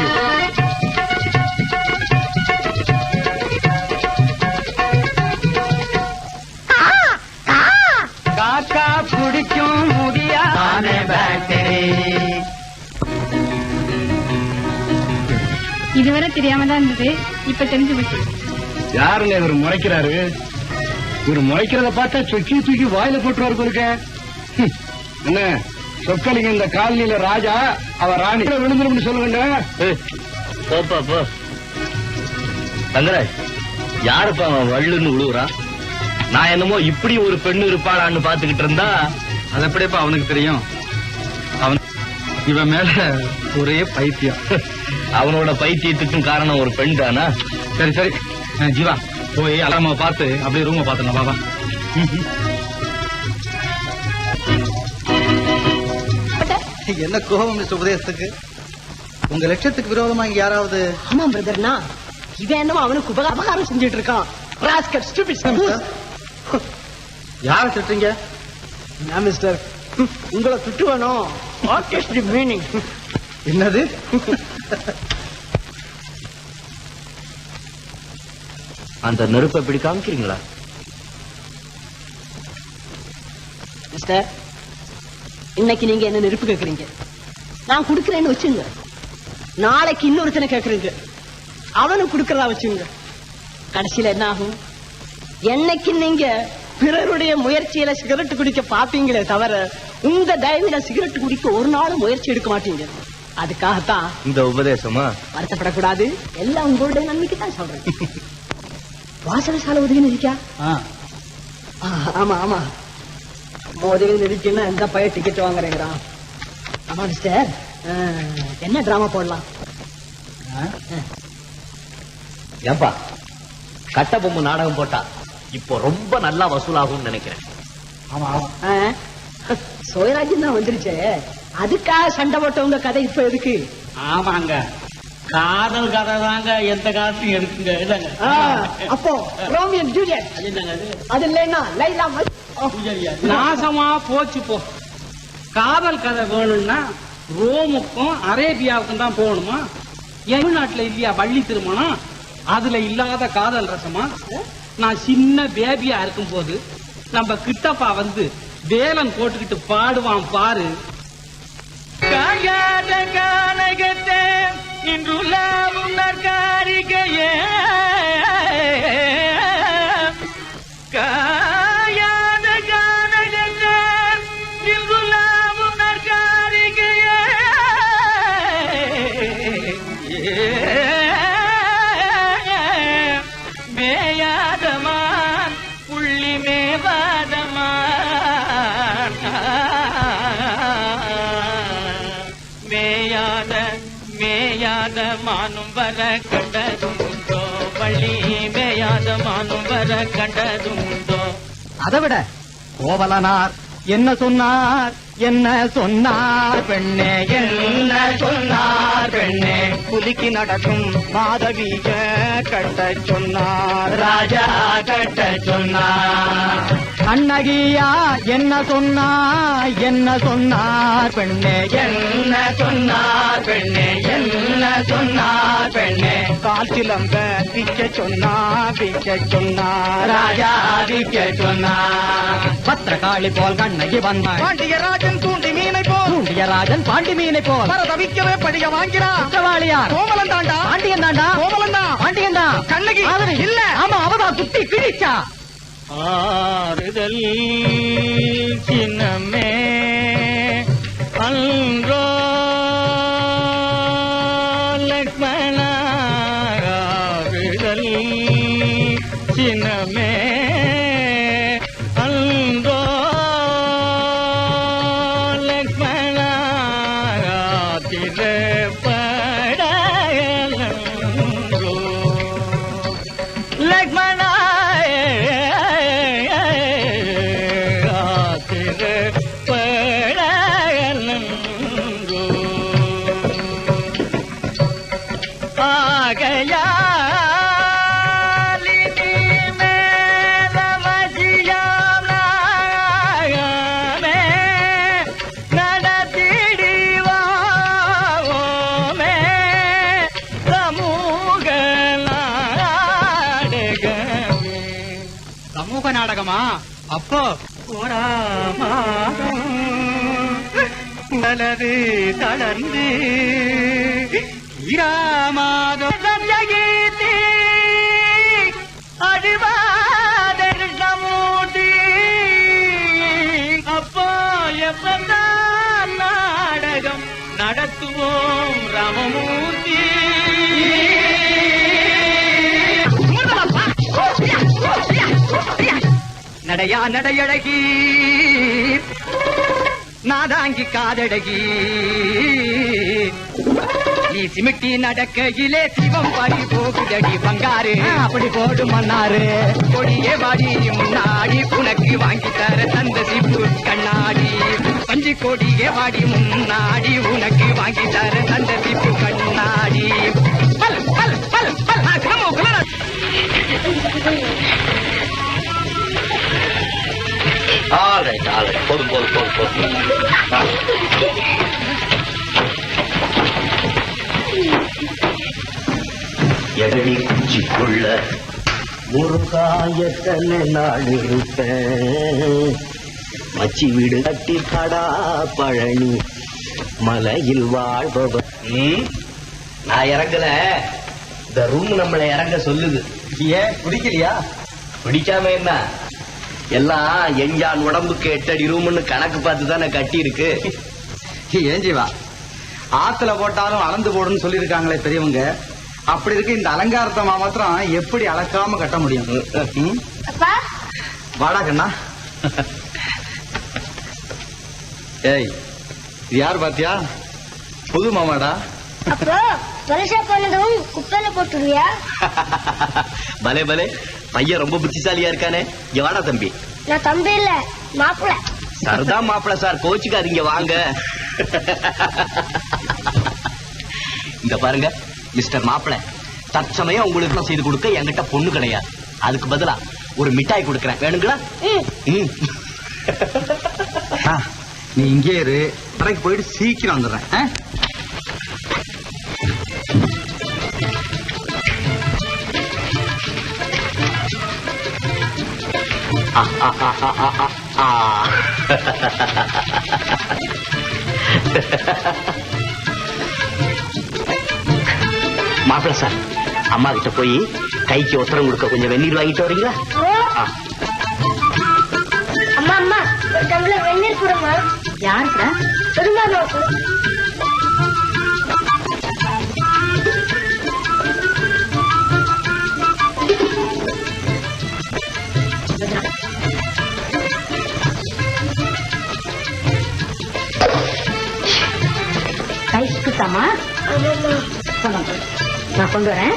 காக்கா பிடிக்கும் முடியாத பேட்டரி. இதுவரை தெரியாம தான் இருந்தது, இப்ப தெரிஞ்சு போச்சு. யாருங்க இவர் முறைக்கிறாரு? இவர் முறைக்கிறத பார்த்தா சொக்கி தூக்கி வாயில போட்டுருவாரு போருக்க. என்ன சொக்கலிங்க இந்த காலனியில ராஜா, அவ ராணி விழுந்துரும் சொல்லுங்க. போப்பா போ. தங்கராஜ், யாருப்பா அவன் வள்ளுன்னு விழுவுறான்? நான் என்னமோ இப்படி ஒரு பெண்ணு இருப்பாளான்னு பாத்துக்கிட்டு இருந்தா. அது எப்படிப்பா அவனுக்கு தெரியும்? அவன் இவன் மேல ஒரே பைத்தியம். அவனோட பைத்தியத்துக்கும் காரணம் ஒரு பெண் தானா? சரி சரி ஜீவா, போய் அலாம பார்த்து அப்படியே ரூம பாத்துங்க பாபா. என்ன கோபம் மிஸ்டர் உபதேசத்துக்கு? உங்க லட்சத்துக்கு விரோதமா இங்க யாராவது? ஆமா பிரதர்னா, இவன் என்னமோ அவனுக்கு அபகாரம் செஞ்சுட்டு இருக்கான். Rascal, stupid. யார திட்டுறீங்க? நான் மிஸ்டர், உங்களை திட்டுவானோ? What is the meaning? என்னது? அந்த நெருப்பை இப்படி காமிக்கிறீங்களா? மிஸ்டர், இன்னைக்கு நீங்க என்ன நெருப்பு கேக்குறீங்க, நான் குடுக்கறேன்னு வச்சுங்க. நாளைக்கு இன்னொருத்தனை கேக்குறீங்க, அவனும் குடுக்கறதா வச்சுங்க. கடைசியில என்ன ஆகும்? என்னைக்கு நீங்க பிறருடைய முயற்சியில சிகரெட் குடிக்க பாப்பீங்களே தவிர, உங்க தயவுல சிகரெட் குடிக்க ஒரு நாளும் முயற்சி எடுக்க மாட்டீங்க. அதுக்காகத்தான் இந்த உபதேசமா? வருத்தப்படக்கூடாது, எல்லாம் உங்களுடைய நன்மைக்கு தான் சொல்றேன். வாசனை சாலை உதவி நிதிக்கா? ஆமா ஆமா, உதவி நிதிக்குன்னா எந்த பையன் டிக்கெட் வாங்குறேங்கிறான். ஆமா மிஸ்டர், என்ன டிராமா போடலாம்? ஏன்பா, கட்டபொம்மு நாடகம் போட்டா இப்போ ரொம்ப நல்லா வசூலாகும் நினைக்கிறேன். சோயராஜன் தான் வந்துருச்சு, அதுக்காக சண்டை போட்டவங்க கதை இப்ப எதுக்கு? ஆமாங்க, காதல் கதை தாங்க எந்த காலத்தையும் எடுக்குங்க. அப்போ ரோமியோ அண்ட் ஜூலியட் அது இல்லைன்னா லைலா நாசமா போச்சு போ. காதல் கதை வேணும்னா ரோமுக்கும் அரேபியாவுக்கும் தான் போகணுமா? தமிழ்நாட்டுல இல்லையா வள்ளி திருமணம்? அதுல இல்லாத காதல் ரசமா? நான் சின்ன பேபியா இருக்கும் போது நம்ம கிட்டப்பா வந்து வேலன் போட்டுக்கிட்டு பாடுவான் பாரு. காயாத கானகத்தே இன்றுலாவும் நற்காரிகையே, காயாத கானகத்தே இன்றுலாவும் நற்காரிகையே, மேயாதமான் புள்ளி மேவாதமான், மேயாத மானும் வர கண்டதுண்டோ, வள்ளி மேயாத மானும் வர கண்டதுண்டோ. அதை விட கோவலனார் என்ன சொன்னார், என்ன சொன்னார் பெண்ணே, என்ன சொன்னார் பெண்ணே, புலிக்கு நடக்கும் மாதவிய கட்ட சொன்னார், ராஜா கட்ட சொன்னார். கண்ணகியா என்ன சொன்னார் பெண்ணே, என்ன சொன்னார் பெண்ணே, என்ன சொன்னார் பெண்ணே, கால் சிலம்ப விற்க சொன்னார் ராஜா விற்க சொன்னார். பத்திரகாளி போல் கண்ணகி வந்தாள், பாண்டியராஜன் தூண்டி மீனை போல், பாண்டியராஜன் பாண்டி மீனை போல் தவிக்கவே படிய வாங்கிறான். குற்றவாளியார் கோமலன் தாண்டா, பாண்டியன் தாண்டா, கோமலன் தான், பாண்டியன் தான். கண்ணகி அவரு இல்ல. ஆமா, அவதான் குத்தி கிழிச்சா. ஆறுதல் சின்னமே அன்றோ லக்ஷ்மணா, ஆறுதல் சின்னமே அன்றோ லக்ஷ்மணா, திரப்படலோ லக்ஷ்மணா, சமூக நாடகமா? அப்போ மலரு தளர்ந்து இராமாதம் கீர்த்தி அடிவாத கிருஷ்ணமூர்த்தி, அப்போ எப்பதான் நாடகம் நடத்துவோம் ராமமூர்த்தி. நடையா நடையழகி நாதாங்கி காதழகி, நீ சிமிட்டி நடக்கையிலே சிவம் பறி போகுதடி பங்காரு, அப்படி போடு மன்னாரு. கொடியே வாடி முன்னாடி உனக்கு வாங்கி தர தந்த சிப்பு கண்ணாடி, பஞ்சு கொடியே வாடி முன்னாடி உனக்கு வாங்கி தர தந்த சிப்பு கண்ணாடி. பல் பல் பல் பல் போதும் போதும் போதும் போதும். எழி குச்சிக்குள்ள முருகாயத்தனை நாள் இருப்பேன், மச்சி வீடு கட்டி கடா பழனி மலையில் வாழ்பவர். நான் இறங்கல, இந்த ரூம் நம்மளை இறங்க சொல்லுது. ஏன் பிடிக்கலையா? பிடிக்காம என்ன, எல்லாம் எஞ்சான் உடம்புக்கு 8 அடி ரூம்னு கணக்கு பார்த்து தானே கட்டி இருக்கு. ஏன் ஜீவா, ஆத்துல போட்டாலும் அளந்து போடுன்னு சொல்லியிருக்காங்களே பெரியவங்க, அப்படி இருக்கு இந்த அலங்காரத்தை மாத்திரம் எப்படி அளக்காம கட்ட முடியும்? அப்பா வாடா கண்ணா. ஏய், இது யார் பாத்தியா? புது மாமாடா. அப்போ பரிசா பண்ணதும் குப்பையில போட்டுருவியா? பலே பலே, பையன் ரொம்ப புத்திசாலியா இருக்கானே. இங்க வாடா தம்பி. நான் தம்பி இல்ல, மாப்பிள்ள. சரதா மாப்பிள்ள சார், கோச்சுக்காதீங்க வாங்க. இந்த பாருங்க மிஸ்டர் மாப்பிள்ள, தற்சமயம் உங்களுக்கு செய்து கொடுக்க என்கிட்ட பொண்ணு கிடையாது. அதுக்கு பதிலா ஒரு மிட்டாய் கொடுக்கறேன், வேணுங்களா? நீ இங்கே இரு, கடைக்கு போயிட்டு சீக்கிரம் வந்துடுறேன். மாப்பிள்ள சார், அம்மா கிட்ட போய் கைக்கு ஒத்தரம் கொடுக்க கொஞ்சம் வெந்நீர் வாங்கிட்டு வரீங்களா? அம்மா அம்மா, ஒரு டம்ளர் வெந்நீர் கொடுமா. யாருக்கா? பெருமாளுக்கு. கைக்குத்தாமா? நான் கொண்டு வரேன்.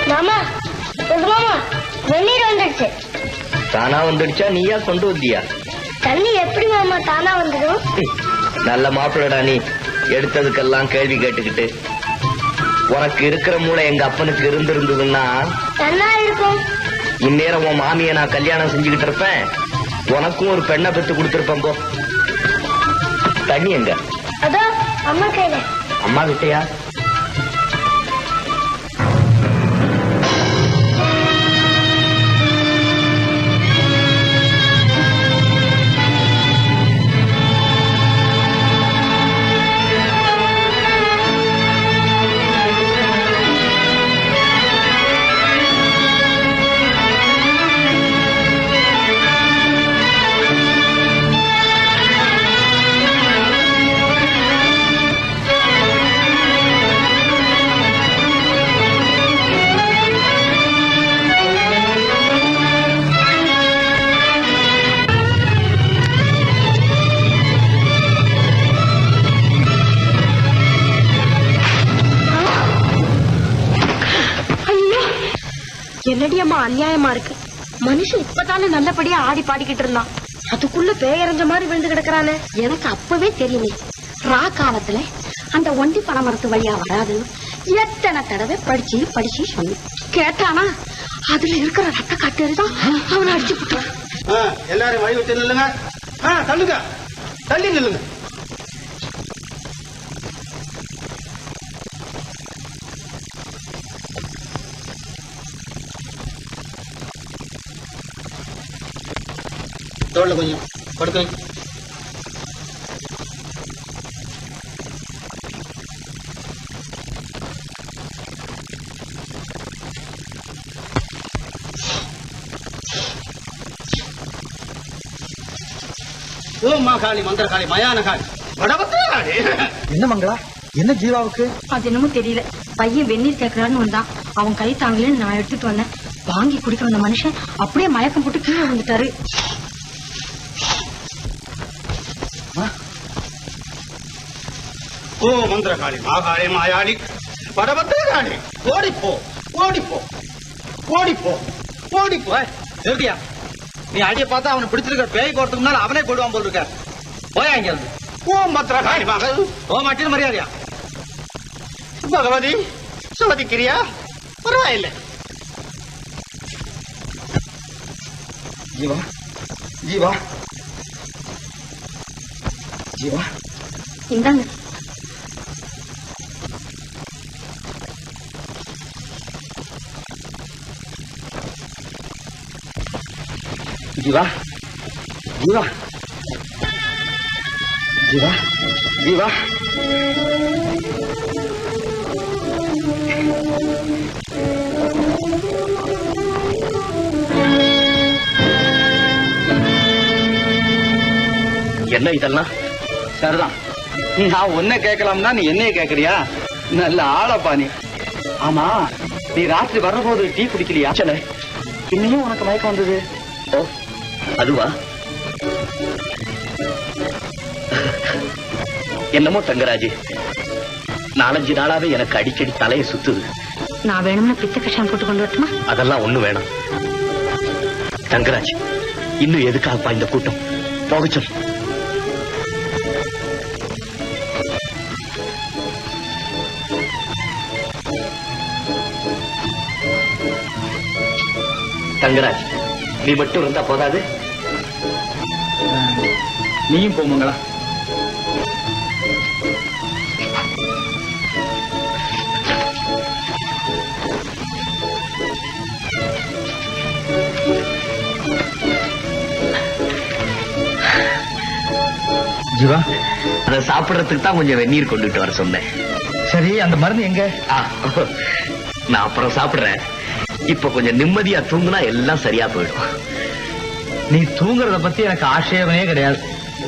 மாமா, வந்துடுச்சு. தானா வந்துடுச்சா நீயா கொண்டு வந்தியா? தண்ணி எப்படி மாமா தானா வந்துடும்? நல்ல மாப்பிள்ளடா நீ, எடுத்ததுக்கெல்லாம் கேள்வி கேட்டுக்கிட்டு. உனக்கு இருக்கிற மூளை எங்க அப்பனுக்கு இருந்திருந்ததுன்னா நல்லா இருக்கும். இந்நேரம் உன் மாமியை நான் கல்யாணம் செஞ்சுக்கிட்டு இருப்பேன், உனக்கும் ஒரு பெண்ணை பெற்று கொடுத்திருப்பேன். போ. தண்ணி எங்க? அதோ அம்மா கையில. அம்மா கிட்டயா? என்னடி அம்மா அநியாயமா இருக்கு. மனுஷன் இப்பதானே நல்லபடியா ஆடி பாடிக்கிட்டு இருந்தான், அதுக்குள்ள பேயறிஞ்ச மாதிரி விழுந்து கிடக்குறானே. எனக்கு அப்பவே தெரியுமே ரா காலத்துல அந்த ஒண்டி பனைமரத்து வழியா வராதுன்னு எத்தனை தடவை படிச்சு படிச்சு சொன்னேன். கேட்டானா அதுல இருக்கிற ரத்த காட்டுதான் அவனை அடிச்சு விட்டான். எல்லாரும் வழி விட்டு நில்லுங்க. தள்ளுங்க, தள்ளி நில்லுங்க. தோல்ல கொஞ்சம் படுக்க. ஓம் காளி, மந்திர காளி, மயான காளி, வடபத்திர காளி. என்ன மங்களா, என்ன ஜீவாவுக்கு? அது என்னமோ தெரியல, பையன் வெந்நீர் கேட்கிறான்னு வந்தான். அவன் கை தாங்கலன்னு நான் எடுத்துட்டு வந்தேன். வாங்கி குடிக்க வந்த மனுஷன் அப்படியே மயக்கம் போட்டு கீழே விழுந்துட்டாரு. ஓ மந்திர காளி, மாகாளி, மாயாளி, வடபத்திர காளி, ஓடிப்போ, ஓடிப்போ, ஓடிப்போ, ஓடிப்போ. எப்படியா நீ அடிய பார்த்தா அவனை பிடிச்சிருக்க பேய் போறதுக்கு முன்னால அவனே போடுவான் போல் இருக்க. போயா இங்க இருந்து. ஓ மந்திர காளி மகள், ஓ மாட்டின் மரியாதையா. பகவதி சோதிக்கிறியா? பரவாயில்லை. ஜீவா, ஜீவா, ஜீவா, இந்தாங்க. ஜீவா, ஜீவா, ஜீவா, ஜீவா. என்ன இதெல்லாம்? சரிதான், நான் உன்னை கேட்கலாம்னா நீ என்னைய கேக்குறியா? நல்ல ஆளப்பா நீ. ஆமா, நீ ராத்திரி வர்றபோது டீ குடிக்கலையா? சரி, இன்னையும் உனக்கு மயக்கம் வந்தது. ஓ அதுவா? என்னமோ தங்கராஜ், 4-5 நாளாவே எனக்கு அடிக்கடி தலையை சுத்துது. நான் வேணும்னா பித்த கஷாயம் போட்டு கொண்டு வரட்டுமா? அதெல்லாம் ஒண்ணு வேணாம் தங்கராஜ். இன்னும் எதுக்காகப்பா இந்த கூட்டம்? போக சொல்லு. தங்கராஜ், நீ மட்டும் இருந்தா போதாது? நீயும் போமங்களா. ஜீவா, அதை சாப்பிடறதுக்கு தான் கொஞ்சம் வெந்நீர் கொண்டுட்டு வர சொன்னேன். சரி, அந்த மருந்து எங்க? நான் அப்புறம் சாப்பிடுறேன். இப்ப கொஞ்சம் நிம்மதியா தூங்குனா எல்லாம் சரியா போயிடும். நீ தூங்குறத பத்தி எனக்கு ஆட்சேபனே கிடையாது.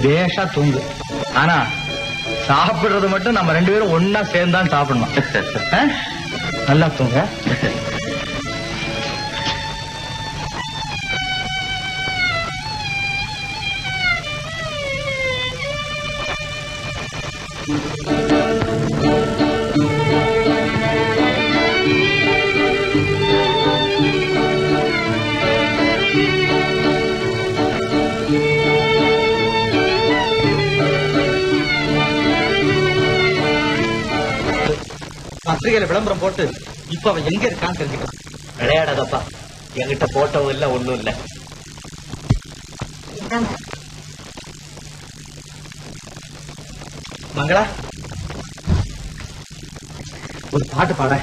பேஷா தூங்கு. ஆனா சாப்பிடுறது மட்டும் நம்ம 2 பேரும் ஒன்னா சேர்ந்தான் சாப்பிடணும். நல்லா தூங்க. பத்திரிகையில விளம்பரம் போட்டு இப்ப அவன் எங்க இருக்கான்னு தெரிஞ்சுக்கலாம். விளையாடாதப்பா, என்கிட்ட போட்டோவும் இல்ல ஒண்ணும் இல்ல. மங்களா, ஒரு பாட்டு பாட.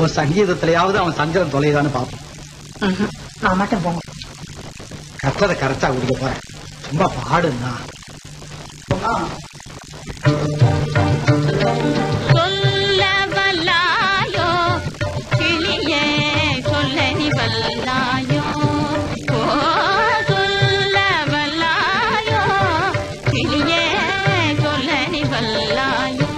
ஒரு சங்கீதத்திலேயாவது அவன் சஞ்சலம் தொலைதான்னு பாப்போம். நான் மட்டும் போங்க. கற்றதை கரைச்சா குடிக்க போறேன். சும்மா பாடுன்னா சொல்ல வல்லாயோ கிளியே, சொல்ல நீ வல்லாயோ, சொல்ல வல்லாயோ கிளியே, சொல்ல நீ வல்லாயோ.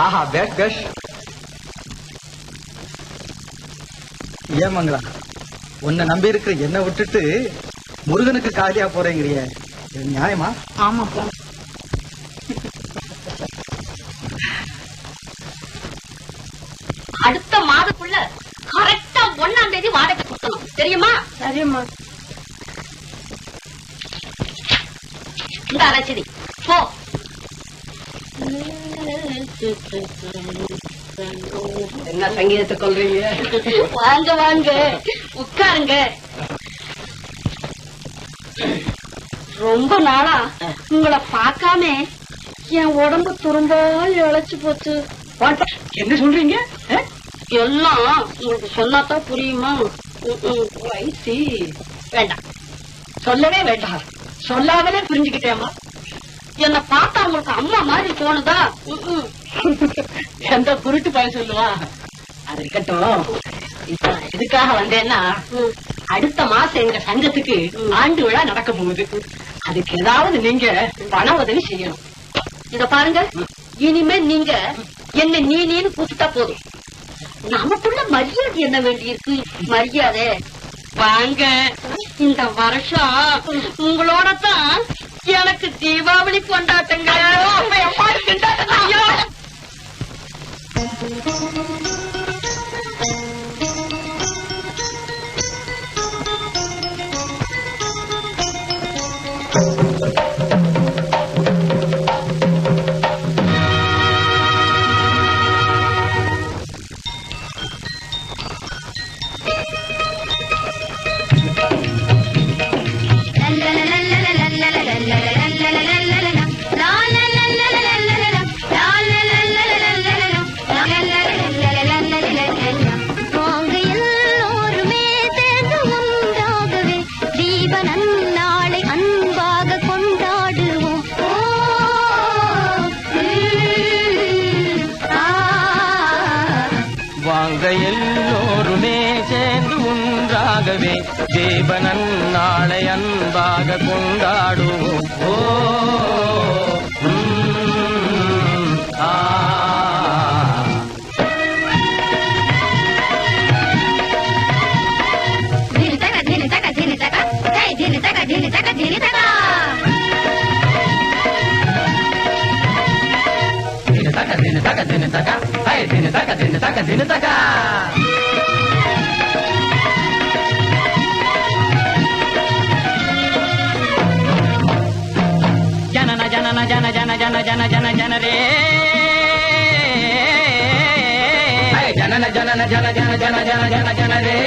ஆஹா, பேஷ் பேஷ். ஏன் மங்களா, உன்னை நம்பி இருக்கிற என்ன விட்டுட்டு முருகனுக்கு காலியா போறேங்கிறிய, நியாயமா? ஆமாப்பா. அடுத்த மாதத்துக்குள்ள கரெக்டா 1ஆம் தேதி வாடகை கொடுக்கணும், தெரியுமா? சரிம்மா. இந்த ரசீதி போ. என்ன சங்கீதத்தை கொள்றீங்க? வாங்க வாங்க, உட்காருங்க. ரொம்ப நாளா உங்களை பார்க்காம என் உடம்பு துரும்பா இழைச்சு போச்சு. என்ன சொல்றீங்க? எல்லாம் உங்களுக்கு சொன்னாதான் புரியுமா? வயசு வேண்டாம், சொல்லவே வேண்டாம். சொல்லாமலே புரிஞ்சுக்கிட்டேம்மா. என்ன பார்த்தா உங்களுக்கு அம்மா மாதிரி தோணுதா? எந்த குருட்டு பையன் சொல்லுவா? அது இருக்கட்டும். இப்ப எதுக்காக வந்தேன்னா, அடுத்த மாசம் எங்க சங்கத்துக்கு ஆண்டு விழா நடக்க போகுது. அதுக்கு ஏதாவது நீங்க பண உதவி செய்யணும். இத பாருங்க, இனிமே நீங்க என்ன நீன்னு கூப்பிட்டா போதும். நமக்குள்ள மரியாதை என்ன வேண்டி இருக்கு? மரியாதை வாங்க. இந்த வருஷம் உங்களோட தான் எனக்கு தீபாவளி கொண்டாட்டங்க. எல்லோருமே சேர்ந்து ஒன்றாகவே தேவனன் நாளை அன்பாக கொண்டாடுவோம். ஓ ஜனன ஜனன ஜன ஜன ஜன ஜன ஜன ஜன ரே ஜனன ஜனன ஜன ஜன ஜன ஜன ஜன ஜன ரே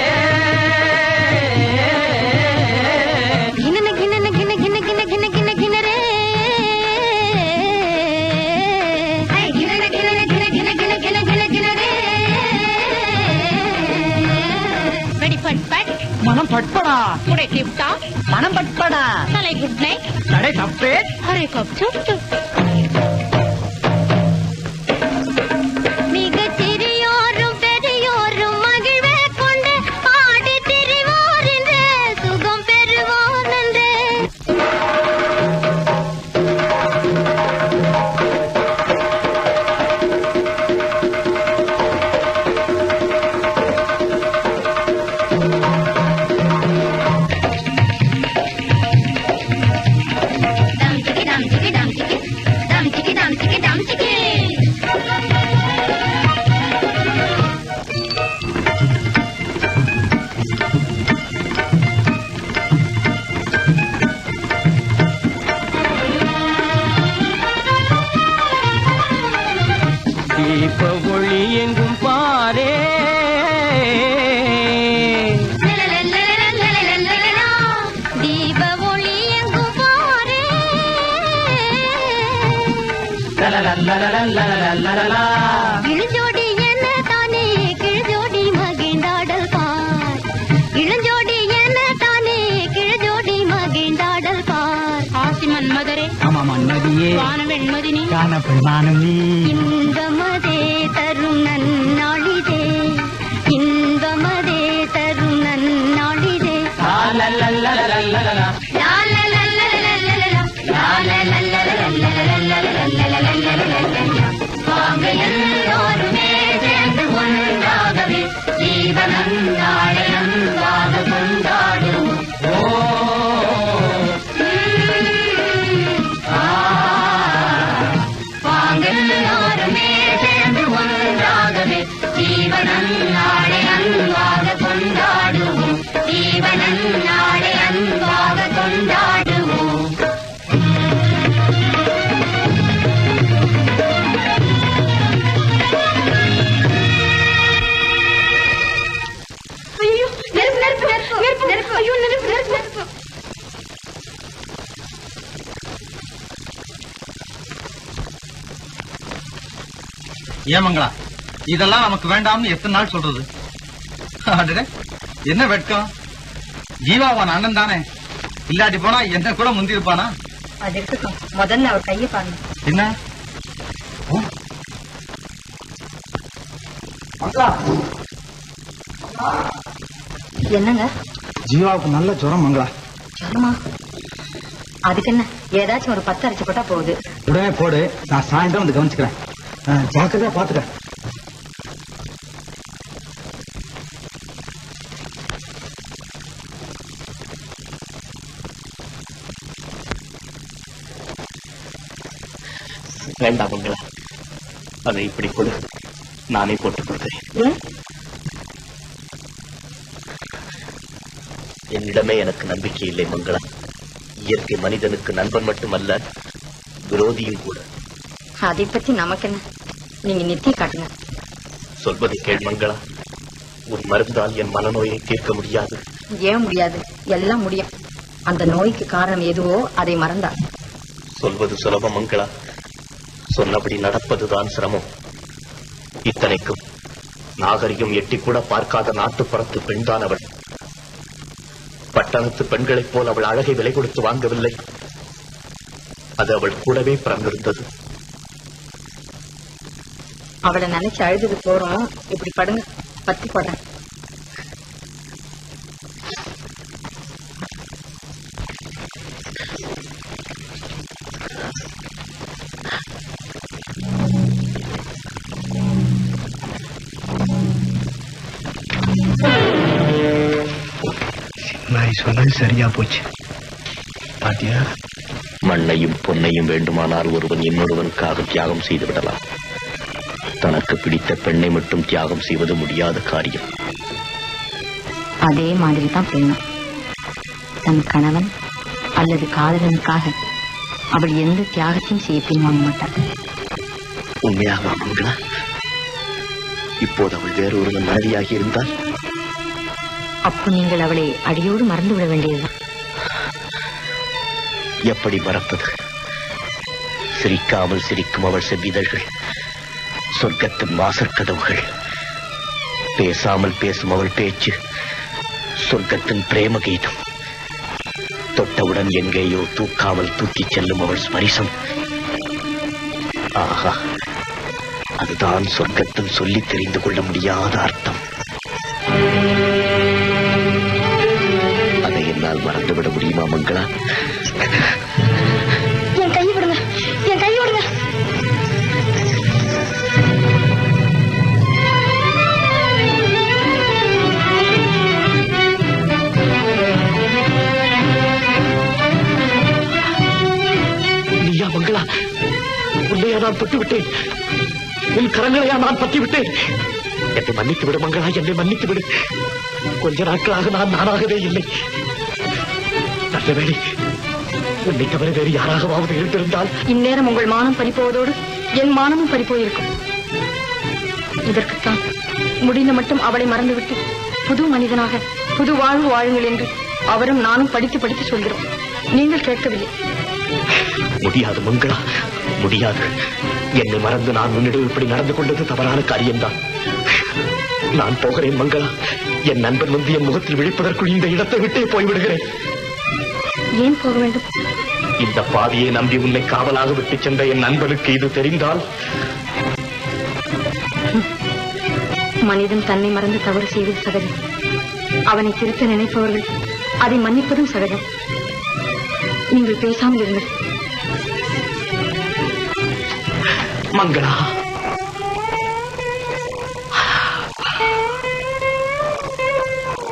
மனம் பட்படா குடை டிப்டா மனம் பட்படா தலை குட் நைட் கடை தப்பே அரே கப் சுப் மிக சிறியோரும் பெரியோரும் மகிழ்வே கொண்டு இளஞ்சோடி என்ன தானே கிழஜோடி மகிழ்ந்தாடல் பார். இளஞ்சோடி என்ன தானே கிழஜோடி மகிழ்ந்தாடல் பார். ஆசி மன்மதரே ஆமா மன்மதியே வான வெண்மதினி காணப்பெண்மானம் நீ இன்பமதே தரும் நன்னாளிதே. இன்பமதே தரும் நன்னாளிதே. வாங்க எல்லோருமே சேர்ந்து ஒன்றாகவே ஜீவனம் நாளையம் வாக கொண்டாடும். வாங்க எல்லோருமே சேர்ந்து ஒன்றாகவே ஜீவனம் நாளையம் வாக கொண்டாடுவோம். ஜீவனம் நாளையம் வாக கொண்டாடுவோம். ஐயோ நெருப்பு நெருப்பு நெருப்பு நெருப்பு நெருப்பு ஐயோ நெருப்பு நெருப்பு நெருப்பு. ஏமங்களா இதெல்லாம் நமக்கு வேண்டாம்னு எத்தனை நாள் சொல்றது? அடடே, என்ன வெட்கம்! ஜீவாவான் அண்ணன் தானே, இல்லாட்டி போனா என்ன கூட முந்தி இருப்பானா? அது இருக்கட்டும், முதல்ல அவர் கையை பாருங்க. என்ன என்னங்க ஜீவாவுக்கு நல்ல ஜுரம் மங்களா. ஜுரமா? அதுக்கு என்ன, ஏதாச்சும் ஒரு 10 அரைச்சு போட்டா போகுது. உடனே போடு, நான் சாயந்தரம் வந்து கவனிச்சுக்கிறேன். ஜாக்கிரதையா பாத்துக்க. வேண்டாம் மங்களா, அதை இப்படி கொடு, நானே போட்டுக் கொடுக்கிறேன். என்னிடமே எனக்கு நம்பிக்கை இல்லை மங்களா. இயற்கை மனிதனுக்கு நண்பன் மட்டுமல்ல, விரோதியும் கூட. அதை பத்தி நமக்கு என்ன, நீங்க நித்திய காட்டுங்க. சொல்வதை கேள் மங்களா, உன் மருந்தால் என் மனநோயை தீர்க்க முடியாது. ஏன் முடியாது? எல்லாம் முடியும். அந்த நோய்க்கு காரணம் எதுவோ அதை மறந்தார். சொல்வது சுலபம் மங்களா, சொன்னபடி நடப்பதுதான் சிரமம். இத்தனைக்கும் நாகரிகம் எட்டி கூட பார்க்காத நாட்டுப்புறத்து பெண்தான் அவள். பட்டணத்து பெண்களைப் போல் அவள் அழகை விலை கொடுத்து வாங்கவில்லை, அது அவள் கூடவே பிறந்திருந்தது. அவளை நினைச்சு அழுதுக்கு போறோம். இப்படி படுங்க, பத்தி போடுறேன். சொன்னது சரியா போச்சு பாத்தியா? மண்ணையும் பொன்னையும் வேண்டுமானால் ஒருவன் இன்னொருவனுக்காக தியாகம் செய்து விடலாம். தனக்கு பிடித்த பெண்ணை மட்டும் தியாகம் செய்வது முடியாத காரியம். அதே மாதிரிதான் பெண்ணும். தன் கணவன் அல்லது காதலனுக்காக அவள் எந்த தியாகத்தையும் செய்ய பின்வாங்க மாட்டாள். உண்மையாக மங்களா, இப்போது அவள் வேறொருவன் மனைவியாகி இருந்தால் அப்போ நீங்கள் அவளை அடியோடு மறந்து விட வேண்டியதுதான். எப்படி மறப்பது? சிரிக்காமல் சிரிக்கும் அவள் செவ்விதழ்கள் சொர்க்கத்தின் வாசற்கதவுகள். பேசாமல் பேசும் அவள் பேச்சு சொர்க்கத்தின் பிரேம கீதம். தொட்டவுடன் எங்கேயோ தூக்காமல் தூக்கிச் செல்லும் அவள் ஸ்பரிசம். ஆஹா, அதுதான் சொர்க்கத்தின் சொல்லி தெரிந்து கொள்ள முடியாத அர்த்தம். அதை என்னால் மறந்துவிட முடியுமா மங்களா? என் கை விடுங்க, என் கை விடுங்க. நீயா மங்களா? உன்னையா நான் தொட்டு விட்டேன்? உன் கரங்களையா நான் பற்றி விட்டேன்? என்னை மன்னித்து விடு மங்களா, என்னை மன்னித்து விடு. கொஞ்ச நாட்களாக நான் நானாகவே இல்லை. நல்ல வேளை, உன்னை தவிர வேறு யாராகவாவது இருந்திருந்தால் இந்நேரம் உங்கள் மானம் பறிப்போவதோடு என் மானமும் பறிப்போயிருக்கும். இதற்குத்தான் முடிந்த மட்டும் அவளை மறந்துவிட்டு புது மனிதனாக புது வாழ்வு வாழுங்கள் என்று அவரும் நானும் படித்து படித்து சொல்கிறோம். நீங்கள் கேட்கவில்லை. முடியாது மங்களா, முடியாது. என்னை மறந்து நான் உன்னிடம் இப்படி நடந்து கொண்டது தவறான காரியம்தான். நான் போகிறேன் மங்களா. என் நண்பன் வந்து என் முகத்தில் விழிப்பதற்குள் இந்த இடத்தை விட்டே போய்விடுகிறேன். ஏன் போக வேண்டும்? இந்த பாவியை நம்பி உன்னை காவலாக விட்டு சென்ற என் நண்பனுக்கு இது தெரிந்தால்... மனிதன் தன்னை மறந்து தவறு செய்வது சகஜம். அவனை திருத்த நினைப்பவர்கள் அதை மன்னிப்பதும் சகஜம். நீங்கள் பேசாமல் இருங்கள். மங்களா,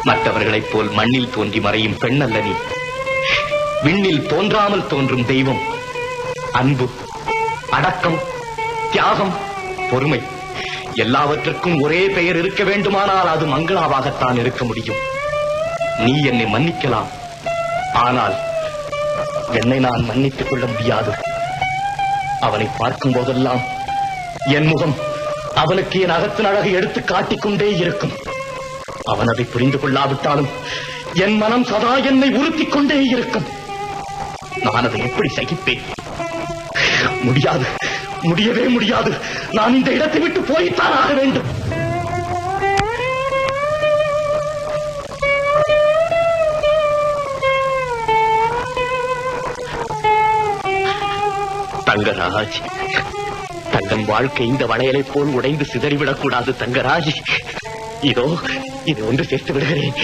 மற்றவர்களைப் போல் மண்ணில் தோன்றி மறையும் பெண் அல்ல நீ. விண்ணில் தோன்றாமல் தோன்றும் தெய்வம். அன்பு, அடக்கம், தியாகம், பொறுமை எல்லாவற்றுக்கும் ஒரே பெயர் இருக்க வேண்டுமானால் அது மங்களாவாகத்தான் இருக்க முடியும். நீ என்னை மன்னிக்கலாம், ஆனால் என்னை நான் மன்னித்துக் கொள்ள முடியாது. அவனை பார்க்கும் போதெல்லாம் என் முகம் அவனுக்கு என் அகத்தின் அழகை எடுத்து காட்டிக் கொண்டே இருக்கும். அவன் அதை புரிந்து கொள்ளாவிட்டாலும் என் மனம் சதா என்னை உறுத்திக் கொண்டே இருக்கும். நான் அதை எப்படி சகிப்பேன்? முடியாது, முடியவே முடியாது. நான் இந்த இடத்தை விட்டு போய்த்தான் ஆக வேண்டும். தங்கராஜ், தங்கன் வாழ்க்கை இந்த வளையலை போல் உடைந்து சிதறிவிடக் கூடாது. தங்கராஜ், இதோ இதை ஒன்று சேர்த்து விடுகிறேன்.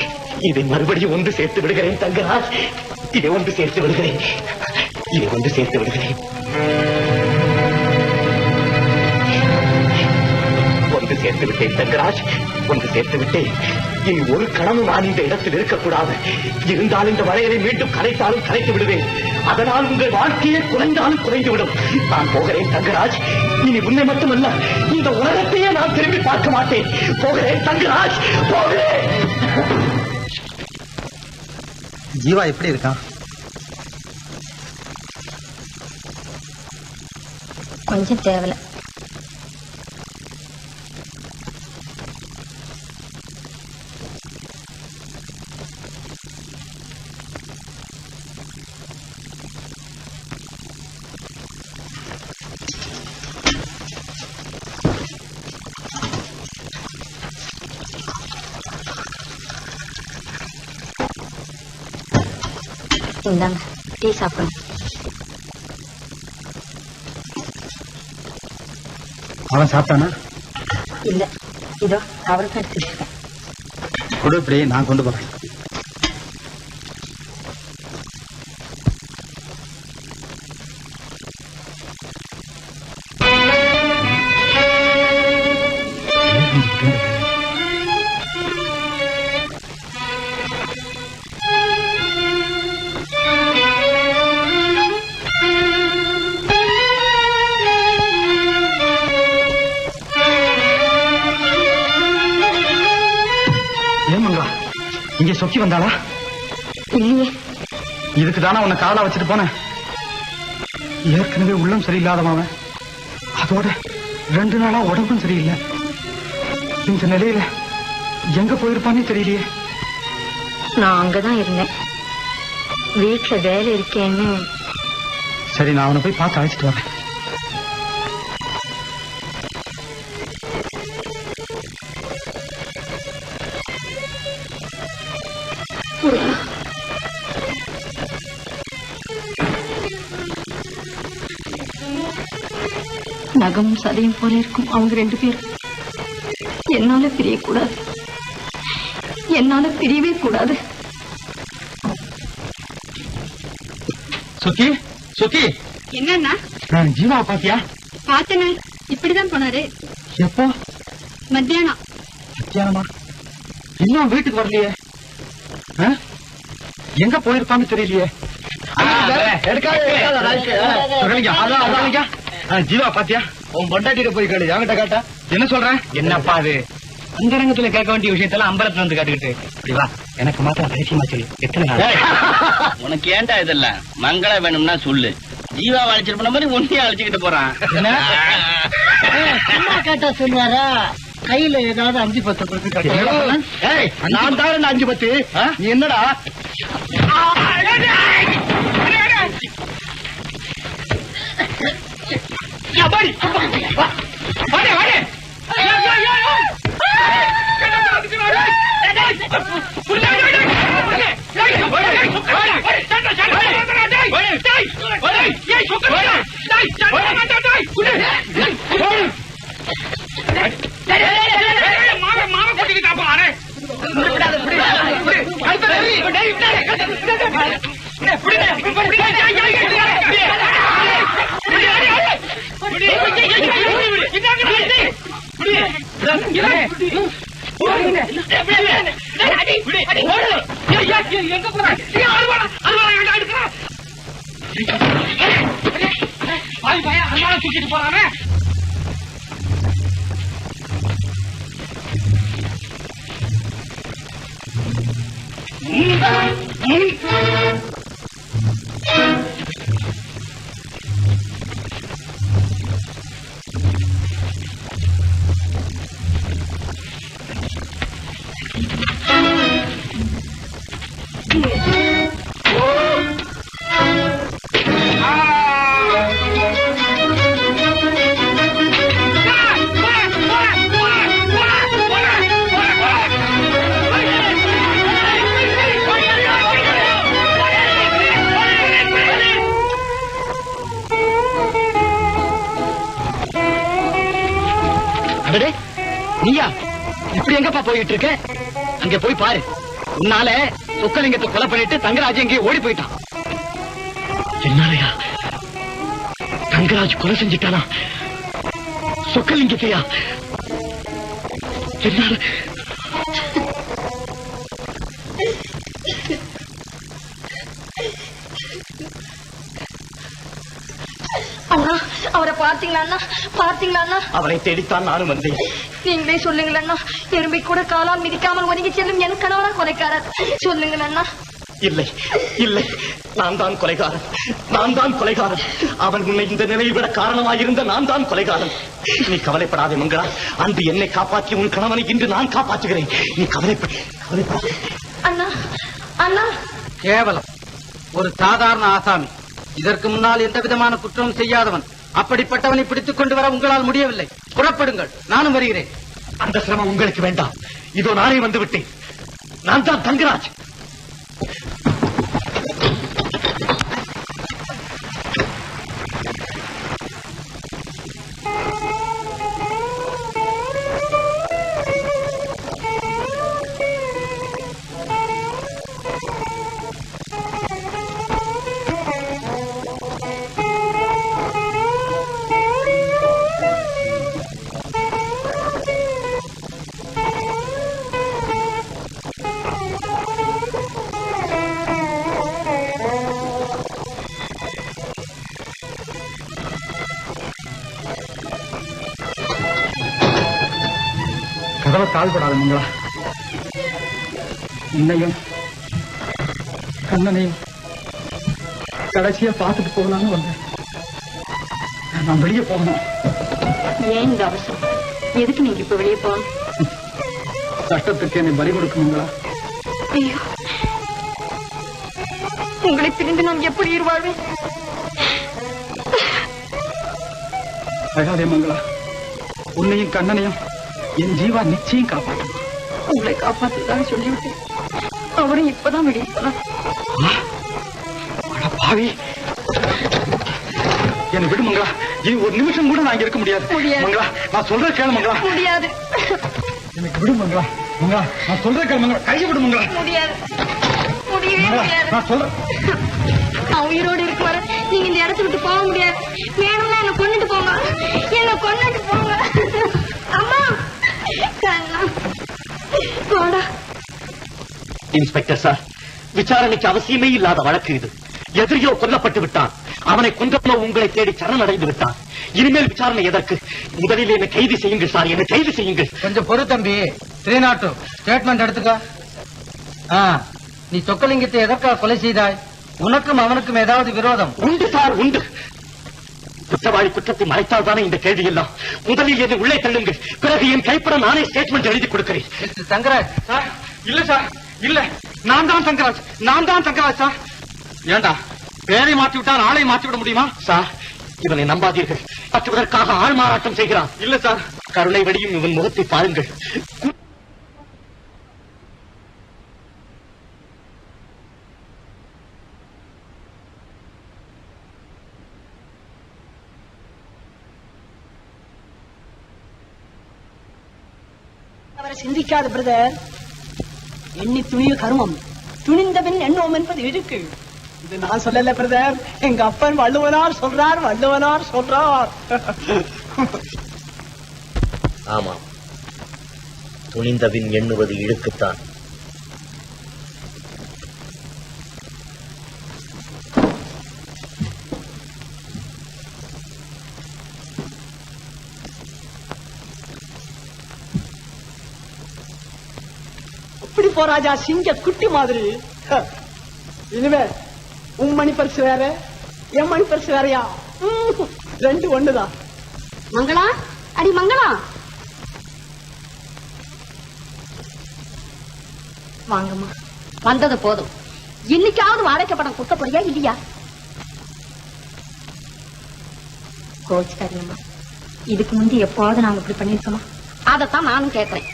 இதை மறுபடியும் ஒன்று சேர்த்து விடுகிறேன். தங்கராஜ், இதை ஒன்று சேர்த்து விடுகிறேன். இதை ஒன்று சேர்த்து விடுகிறேன். ஒன்று சேர்த்து விட்டேன் தங்கராஜ், ஒன்று சேர்த்து விட்டேன். இனி ஒரு கணமும் நான் இந்த இடத்தில் இருக்கக்கூடாது. இருந்தால் இந்த வளையலை மீண்டும் கலைத்தாலும் கலைத்து விடுவேன். அதனால் உங்கள் வாழ்க்கையே குறைந்தாலும் குறைந்துவிடும். நான் போகிறேன் தங்கராஜ். இனி உன்னை மட்டுமல்ல, இந்த உலகத்தையே நான் திரும்பி பார்க்க மாட்டேன். போகிறேன் தங்கராஜ், போகிறேன். ஜீவா எப்படி இருக்கான்? கொஞ்சம் தேவலை. இந்தாங்க, டீ சாப்பிடுங்க. அவன் சாப்பிட்டானா? இல்ல, இதோ அவருக்கு எடுத்துருக்கேன். கொடு, இப்படி நான் கொண்டு போறேன். இங்கே சொக்கி வந்தாளா? இல்லையே. இதுக்கு தானே உன்னை காவலா வச்சுட்டு போனேன். ஏற்கனவே உள்ளம் சரியில்லாதவன், அதோட 2 நாளா உடம்பும் சரியில்லை. இந்த நிலையில எங்க போயிருப்பானே தெரியலையே. நான் அங்கதான் இருந்தேன், வீட்டுல வேலை இருக்கேன்னு. சரி, நான் அவனை போய் பார்த்து அழைச்சிட்டு வரேன். நகமும் சதையும் போல இருக்கும் அவங்க 2 பேரும். என்னால பிரியக்கூடாது, என்னால பிரியவே கூடாது. சுக்கி, சுக்கி, என்னன்னா? ஜீவா பாத்தியா? பார்த்தனே, இப்படிதான் போனாரு. எப்போ? மத்தியானம். மத்தியானமா? இன்னும் வீட்டுக்கு வரலையே. எங்க போயிருப்பான்னு தெரியலையே. ஜீவா பாத்தியா? உன் பொண்டாட்டிட்ட போய் கேளு, என்கிட்ட கேட்டா என்ன சொல்றேன்? என்னப்பா அது அந்தரங்கத்துல கேட்க வேண்டிய விஷயத்தெல்லாம் அம்பலத்துல வந்து கேட்டுக்கிட்டு இப்படி வா, எனக்கு மாத்திரம் ரகசியமா சொல்லு. எத்தனை நாள்? உனக்கு ஏன்டா இதெல்லாம்? மங்கள வேணும்னா சொல்லு. ஜீவா அழைச்சிட்டு போன மாதிரி ஒன்னையே அழைச்சிக்கிட்டு போறான். கேட்டா சொல்லுவாரா? கையில ஏதாவது 5-10 நான் தான் 5-10. நீ என்னடா? தூக்கிட்டு போறானே. நீயா இப்படி எங்கப்பா போயிட்டு இருக்க? அங்க போய் பாரு. உன்னால சொக்கலிங்கத்தை கொலை பண்ணிட்டு தங்கராஜ் எங்கேயும் ஓடி போயிட்டான். என்னாலயா? தங்கராஜ் கொலை செஞ்சுட்டானா? சொக்கலிங்கத்தையா? என்னால? அண்ணா அவரை பார்த்தீங்களா? பார்த்தீங்களா? அவனை தேடித்தான் நானும் வந்தேன். நீங்களே சொல்லுங்களா? எறும்பை கூட காலால் மிதிக்காமல் ஒதுங்கி செல்லும் என் கணவனா கொலைக்காரர். சொல்லுங்களா? இல்லை இல்லை, நான் தான் கொலைகாரன், நான் தான் கொலைகாரன். அவன் உன்னை இந்த நிலையில் விட காரணமாயிருந்த நான் தான் கொலைகாரன். நீ கவலைப்படாதே மங்களா. அன்று என்னை காப்பாற்றி உன் கணவனை இன்று நான் காப்பாற்றுகிறேன். நீ கவலைப்படாத. அண்ணா அண்ணா, கேவலம் ஒரு சாதாரண ஆசாமி. இதற்கு முன்னால் எந்த விதமான குற்றமும் செய்யாதவன். அப்படிப்பட்டவனை பிடித்துக் கொண்டு வர உங்களால் முடியவில்லை. புறப்படுங்கள், நானும் வருகிறேன். அந்த சிரமம் உங்களுக்கு வேண்டாம். இதோ நானே வந்து விட்டேன். நான் தான் தங்கராஜ். கதவை கால்படாத மங்களா. இன்னையும் கண்ணனையும் கடைசியா பார்த்துட்டு போகலான்னு வந்தேன். நான் வெளியே போகணும். ஏன் இந்த அவசரம்? எதுக்கு நீங்க இப்ப வெளியே போகணும்? சட்டத்துக்கு என்னை பலி கொடுக்குங்களா? ஐயோ, உங்களை பிரிந்து நான் எப்படி இருவாழ்வேன்? அழாதே மங்களா. உன்னையும் கண்ணனையும் என் ஜீவா நிச்சயம் காப்பாற்றும். உங்களை காப்பாற்றுதான் சொல்லிவிட்டேன். அவரும் இப்பதான் வெளியே போனார். பாவி, என்னை விடு மங்களா. இனி ஒரு நிமிஷம் கூட நான் இங்க இருக்க முடியாது. மங்களா, நான் சொல்ற கேளு மங்களா. முடியாது. எனக்கு விடு மங்களா. மங்களா, நான் சொல்ற கேளு மங்களா. கையை விடு மங்களா. முடியாது, முடியவே முடியாது. நான் சொல்றேன். நான் உயிரோடு இருக்க வர நீங்க இந்த இடத்த விட்டு போக முடியாது. வேணும்னா என்ன கொண்டுட்டு போங்க, என்ன கொண்டுட்டு போங்க. அம்மா, போடா. இன்ஸ்பெக்டர் சார், விசாரணைக்கு அவசியமே இல்லாத வழக்கு இது. எதிரியோ கொல்லப்பட்டு விட்டான். அவனை கொன்றவனோ உங்களை தேடி சரணடைந்து விட்டான். இனிமேல் விசாரணை எதற்கு? முதலில் என்னை கைது செய்யுங்கள் சார், என்னை கைது செய்யுங்கள். கொஞ்சம் பொறு தம்பி. 302 ஸ்டேட்மெண்ட் எடுத்துக்க. நீ சொக்கலிங்கத்தை எதற்காக கொலை செய்தாய்? உனக்கும் அவனுக்கும் ஏதாவது விரோதம்? உண்டு சார், உண்டு. குற்றவாளி குற்றத்தை மறைத்தால் தானே இந்த கேள்வி எல்லாம். முதலில் என்னை உள்ளே தள்ளுங்கள், பிறகு என் கைப்பட நானே ஸ்டேட்மெண்ட் எழுதி கொடுக்கிறேன். தங்கராஜ் சார், இல்ல சார், இல்ல. நான் தான் தங்கராஜ், நான் தான் தங்கராஜ் சார். ஏண்டா, பேரை மாற்றி விட்டா ஆளை மாற்றி விட முடியுமா? சார், இவனை நம்பாதீர்கள். மாற்றுவதற்காக ஆள் மாறாட்டம் செய்கிறான். இல்ல சார், கருணை வடியும் இவன் முகத்தை பாருங்கள். வர சிந்திக்காத பிரதர். எண்ணி துணிய கருமம், துணிந்தவன் எண்ணோம் என்பது இருக்கு. இது நான் சொல்லல பிரதர், எங்க அப்பன் வள்ளுவனார் சொல்றார். ஆமாம், துணிந்தபின் எண்ணுவது இழுக்குத்தான். இப்படி போராஜா சிங்க குட்டி மாதிரி. இனிமே உன் மணி பரிசு வேற, என் மணி பரிசு வேறையா? ரெண்டு ஒண்ணுதான். மங்களா, அடி மங்களா, வாங்கம்மா. வந்தது போதும். இன்னைக்காவது வாடகை படம் கொடுக்க போறியா இல்லையா? கோச்சுக்காரியம்மா, இதுக்கு முந்தி எப்போது நாங்க இப்படி பண்ணிருக்கோமா? அதத்தான் நானும் கேட்கிறேன்.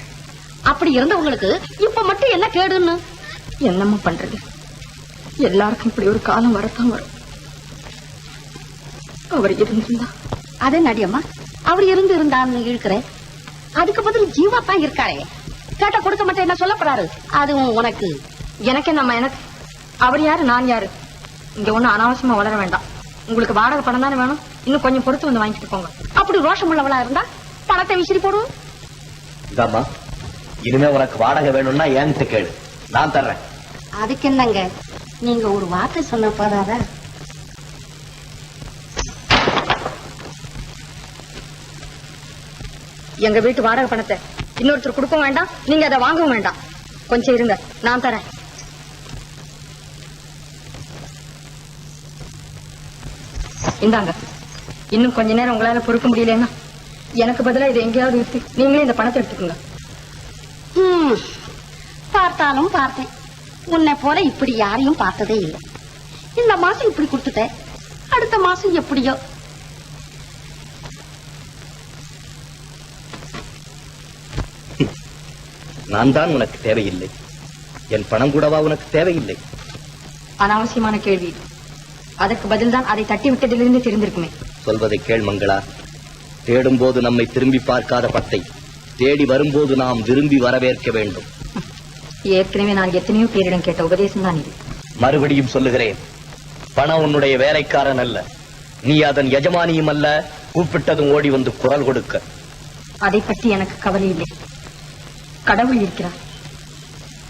அப்படி இருந்தவங்களுக்கு இப்ப மட்டும் என்ன கேடுன்னு? என்னம்மா பண்றது? எல்லாருக்கும் இப்படி ஒரு காலம் வரத்தான் வரும். அவர் இருந்திருந்தா. அதே நடியம்மா, அவர் இருந்தான்னு இழுக்கிறேன். அதுக்கு பதில் ஜீவா தான் இருக்காரே. கேட்ட கொடுக்க மாட்டேன் என்ன சொல்ல போறாரு? அதுவும் உனக்கு எனக்கு என்னம்மா? எனக்கு அவர் யாரு, நான் யாரு? இங்க ஒண்ணும் அனாவசியமா வளர வேண்டாம். உங்களுக்கு வாடகை பணம் தானே வேணும், இன்னும் கொஞ்சம் பொறுத்து வந்து வாங்கிட்டு போங்க. அப்படி ரோஷம் உள்ளவளா இருந்தா பணத்தை விசிறி போடுவோம். இதாம்மா, இனிமே உனக்கு வாடகை வேணும்னா என்கிட்ட கேளு, நான் தர்றேன். அதுக்கு என்னங்க, நீங்க ஒரு வார்த்தை சொன்ன போதாத? எங்க வீட்டு வாடகை பணத்தை இன்னொருத்தர் கொடுக்க வேண்டாம், நீங்க அதை வாங்கவும் வேண்டாம். கொஞ்சம் இருங்க, நான் தரேன். இந்தாங்க. இன்னும் கொஞ்ச நேரம் உங்களால பொறுக்க முடியலன்னா எனக்கு பதிலா இதை எங்கேயாவது விட்டு நீங்களே இந்த பணத்தை எடுத்துக்கோங்க. பார்த்தாலும் பார்த்தேன், உன்னை போல இப்படி யாரையும் பார்த்ததே இல்லை. இந்த மாசம் இப்படி கொடுத்துட்டேன், அடுத்த மாசம் எப்படியோ. நான் தான் உனக்கு தேவையில்லை, என் பணம் கூடவா உனக்கு தேவையில்லை? அனாவசியமான கேள்வி. அதற்கு பதில் தான் அதை தட்டி விட்டதிலிருந்து தெரிந்திருக்குமே. சொல்வதை கேள் மங்களா. தேடும் போது நம்மை திரும்பி பார்க்காத பத்தை தேடி வரும்போது நாம் விரும்பி வரவேற்க வேண்டும். ஏற்கனவே நான் எத்தனையோ பேரிடம் கேட்ட உபதேசம் தான் இது. மறுபடியும் சொல்லுகிறேன், பணம் உன்னுடைய வேலைக்காரன் அல்ல, நீ அதன் எஜமானியும் அல்ல. கூப்பிட்டதும் ஓடி வந்து குரல் கொடுக்க. அதை பற்றி எனக்கு கவலை இல்லை. கடவுள் இருக்கிறார்.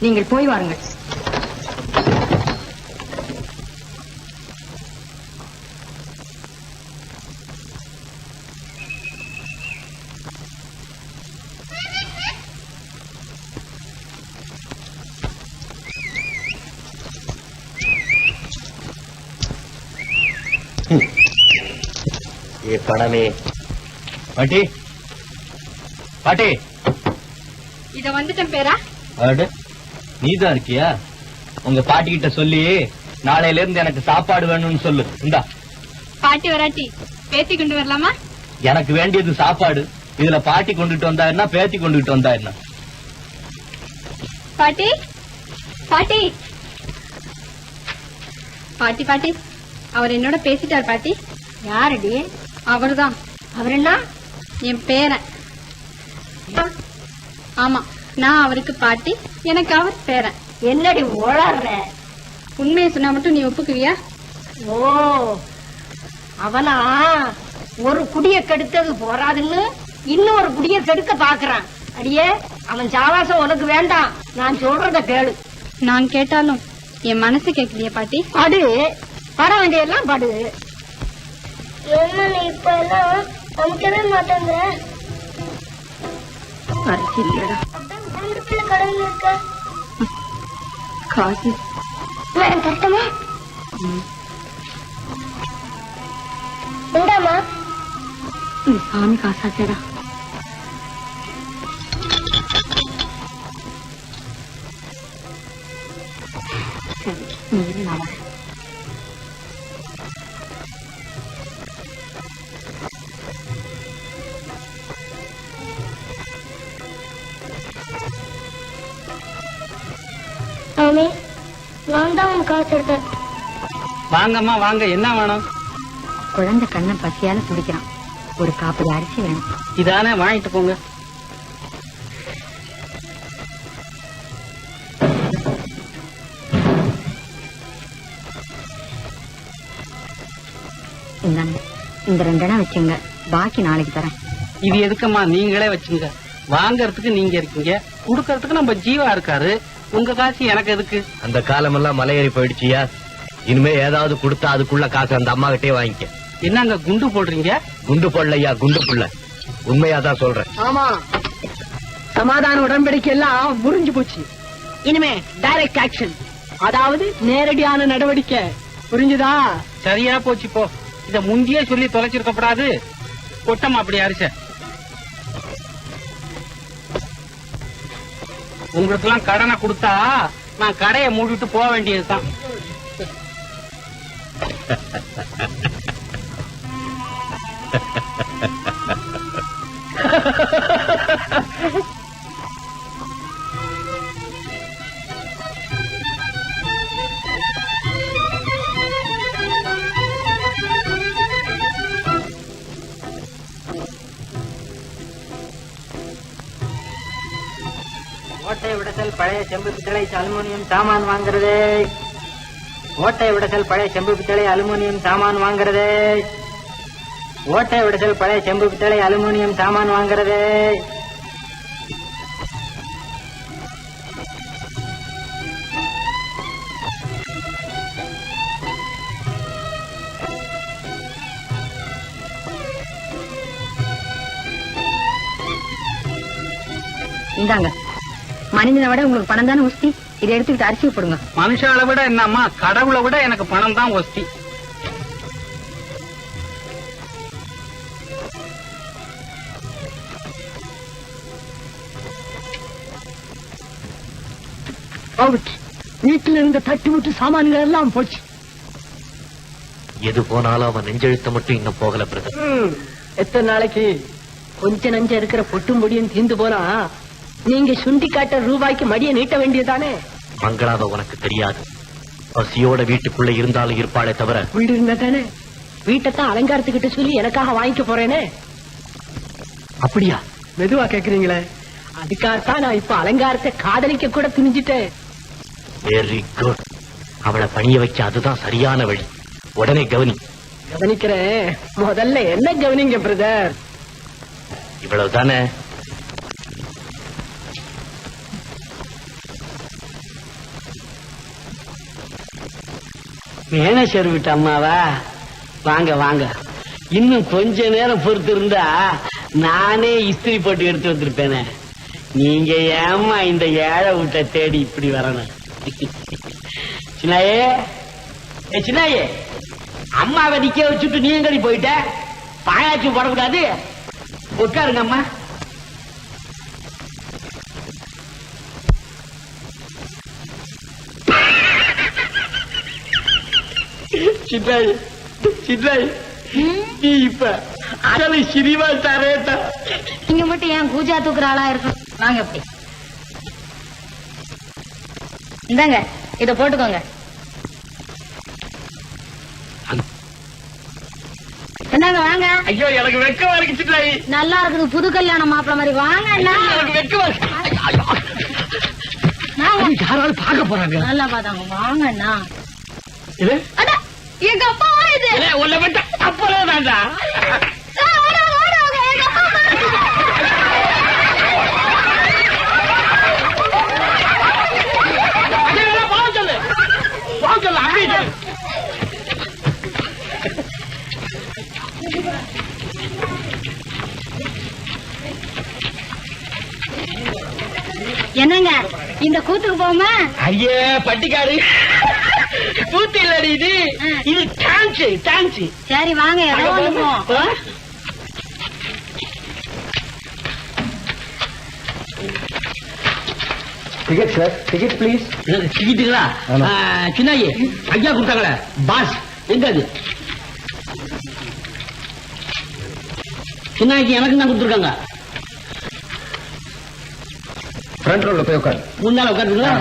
நீங்கள் போய் வாருங்கள். ஏ பணமே. பாட்டி, பாட்டி. இத வந்துட்டேன் பேரா. நீதான் இருக்கியா? உங்க பாட்டி கிட்ட சொல்லி நாளையில இருந்து எனக்கு சாப்பாடு வேணும்னு சொல்லு. இந்தா. பாட்டி வராட்டி பேத்தி கொண்டு வரலாமா? எனக்கு வேண்டியது சாப்பாடு. இதுல பாட்டி கொண்டுட்டு வந்தா என்ன, பேத்தி கொண்டுட்டு வந்தா என்ன? பாட்டி, பாட்டி, பாட்டி, பாட்டி, அவர் என்னோட பேசிட்டார் பாட்டி. யாரடி? அவர்தான். அவர் என்ன? என் பேரன். ஆமா, நான் அவருக்கு பாட்டி, எனக்கு அவர் பேரன். என்னடி ஓடாடுற? உண்மையை சொன்னா மட்டும் நீ ஒப்புக்குவியா? ஓ, அவனா ஒரு குடிய கெடுத்தது போராதுன்னு இன்னொரு குடிய கெடுக்க பாக்குறான். அடியே, அவன் சாவாசம் உனக்கு வேண்டாம். நான் சொல்றத கேளு. நான் கேட்டாலும் என் மனசு கேட்கலையே பாட்டி. படு, பட வேண்டியெல்லாம் படு. என்ன நீ இப்ப எல்லாம் நமக்கவே மாட்டேங்கிற? அரிசி இல்லடா, கடன் இருக்க காசு கட்டமா உண்டாமா? சாமி காசாச்சடா. சரி, நீ நான் வரேன். நான் தான் உன் காசு எடுத்தேன். வாங்கம்மா வாங்க, என்ன வேணும்? குழந்தை கண்ணை பசியால துடிக்கிறான், ஒரு காப்பி அரிசி வேணும். இதானே, வாங்கிட்டு போங்க. இந்தாங்க, இந்த 2 வச்சுங்க, பாக்கி நாளைக்கு தரேன். இது எதுக்குமா நீங்களே வச்சுங்க. வாங்கறதுக்கு நீங்க இருக்கீங்க, குடுக்கறதுக்கு நம்ம ஜீவா இருக்காரு. உங்க காசு எனக்கு எதுக்கு? அந்த காலமெல்லாம் மலையேறி போயிடுச்சியா. இனிமே ஏதாவது கொடுத்தா அதுக்குள்ள காசு அந்த அம்மா கிட்டே வாங்கிக்க. என்னங்க குண்டு போடுறீங்க? குண்டு போடலையா, குண்டு புள்ள. உண்மையாதான் சொல்றேன். ஆமா, சமாதான உடன்படிக்கை எல்லாம் முறிஞ்சு போச்சு. இனிமே டைரக்ட் ஆக்ஷன், அதாவது நேரடியான நடவடிக்கை. புரிஞ்சுதா? சரியா போச்சு போ. இத முந்தியே சொல்லி தொலைச்சிருக்கப்படாது. கொட்டமா அப்படி அரிச. உங்களுக்கு எல்லாம் கடனை கொடுத்தா நான் கடையை மூடிட்டு போக வேண்டியதுதான். ஓட்டை விடசல் பழைய செம்பு பித்தளை அலுமினியம் சாமான் வாங்குறது. ஓட்டை விடசல் பழைய செம்பு பித்தளை அலுமினியம் சாமான் வாங்குறது. ஓட்டை விடசல் பழைய செம்பு பித்தளை அலுமினியம் சாமான் வாங்குறது. இந்தாங்க, மனிதனை விட உங்களுக்கு பணம் தானே உஸ்தி. இதை எடுத்துக்கிட்டு அரிசி போடுங்க. மனுஷால விட என்னம்மா, கடவுளை விட எனக்கு பணம் தான் ஒஸ்தி. அவுட். வீட்டுல இருந்த தட்டு முட்டு சாமான்கள் எல்லாம் போச்சு. எது போனாலும் அவன் நெஞ்செழுத்த மட்டும் இன்னும் போகல பிரதர். எத்தனை நாளைக்கு? கொஞ்ச நஞ்ச இருக்கிற பொட்டும் முடியும் தீர்ந்து போனா நீங்க சுண்டி காட்ட ரூபாய்க்கு மடிய நீட்ட வேண்டியதானே. மங்களாவ உனக்கு தெரியாது. பசியோட வீட்டுக்குள்ள இருந்தாலும் இருப்பாளே தவிர. வீடு இருந்தா தானே. வீட்டைத்தான் அலங்காரத்துக்கிட்ட சொல்லி எனக்காக வாங்கிக்க போறேனே. அப்படியா? மெதுவா கேக்குறீங்களே. அதுக்காகத்தான் நான் இப்ப அலங்காரத்தை காதலிக்க கூட துணிஞ்சிட்டேன். Very good. அவளை பணிய வைக்க அதுதான் சரியான வழி. உடனே கவனி. கவனிக்கிறேன். முதல்ல என்ன கவனிங்க பிரதர். இவ்வளவுதானே? மேனேஜர் வீட்டு அம்மாவா? வாங்க வாங்க. இன்னும் கொஞ்ச நேரம் பொறுத்து இருந்தா நானே இஸ்திரி போட்டு எடுத்து வந்திருப்பேனே. நீங்க ஏமா இந்த ஏழை வீட்டை தேடி இப்படி வரணும்? சின்னாயே, சின்னாயே, அம்மாவை நிக்க வச்சுட்டு நீ எங்கடி போயிட்ட? பாயாச்சு போடக்கூடாது. உட்காருங்க அம்மா. சின்னாய், சின்னாய், நீ இப்ப அசலை சினிமா தரேட்டா. நீங்க மட்டும் ஏன் கூஜா தூக்குற ஆளா இருக்கும்? வாங்க அப்படி. இந்தாங்க, இத போட்டுக்கோங்க. என்னங்க வாங்க. ஐயோ, எனக்கு வெக்கமா இருக்கு சின்னாய். நல்லா இருக்குது, புது கல்யாணம் மாப்பிள்ள மாதிரி. வாங்க. எனக்கு வெக்கமா இருக்கு. யாராவது பார்க்க போறாங்க. நல்லா பாத்தாங்க. வாங்கண்ணா. இது எங்க அப்பா இது உன்னை விட்ட அப்பவே வேண்டாம். என்னங்க இந்த கூத்துக்கு போமா? ஐயே பட்டிக்காடு கூத்து இல்லடி இது. இது டான்ஸ், டான்ஸ். சரி வாங்க, ஏதோ ஒண்ணு போவோம். Ticket sir, ticket please. டிக்கெட்டுங்களா? சின்னாயி ஐயா கொடுத்தாங்களே பாஸ், எங்க அது? சின்னாய்க்கு எனக்கு தான் கொடுத்துருக்காங்க. ஃப்ரண்ட் ரோல போய் உட்காரு. முன்னால உட்காந்துங்களா?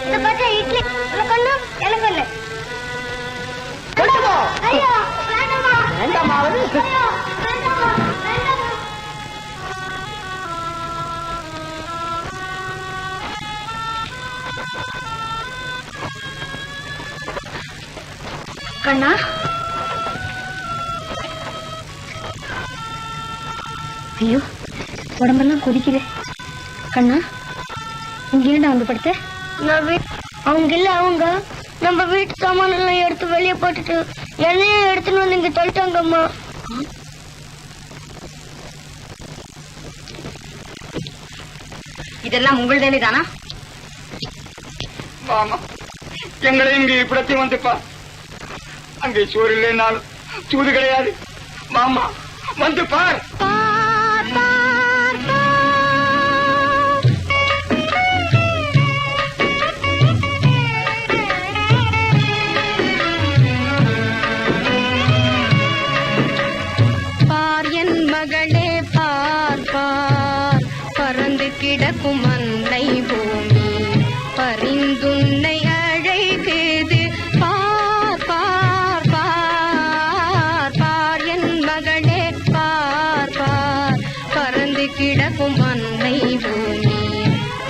இத பார்த்தா இட்லி உனக்கு ஒண்ணு எனக்கு ஒண்ணு கொண்டு போ. ஐயோ வேண்டாமா வேண்டாமா அவரு? ஐயோ வேண்டாமா வேண்டாமா. கண்ணா ஐயோ உடம்பெல்லாம் கொதிக்குது. கண்ணா இங்க ஏன்டா வந்து படுத்த? அவங்க இல்ல அவங்க நம்ம வீட்டு சாமான எல்லாம் எடுத்து வெளியே போட்டுட்டு எண்ணெயும் எடுத்துன்னு வந்து இங்க தொலைட்டாங்கம்மா. இதெல்லாம் உங்களுதே தானா? ஆமா, எங்களை இங்க இப்படத்தையும் வந்துப்பா. அங்கே சோறு இல்லைனாலும் சூது கிடையாது. மாமா வந்து பார். பார் என் மகளே பார் பார், பறந்து கிடக்கும் அன்னை பூமி பரிந்துன்னை அழைக்குது. பார் பார் பார் பார் என் மகளே பார் பார், பறந்து கிடக்கும் அன்னை பூமி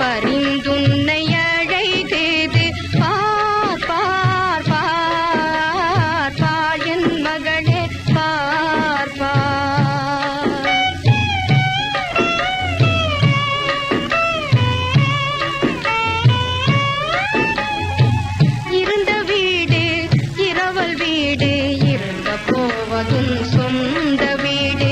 பரிந்துன்னை அழைக்குது. பார் பார் பார் பார் என் மகளே பார் பார். இருந்த வீடு இரவல் வீடு, இருந்த போவதும் சொந்த வீடு.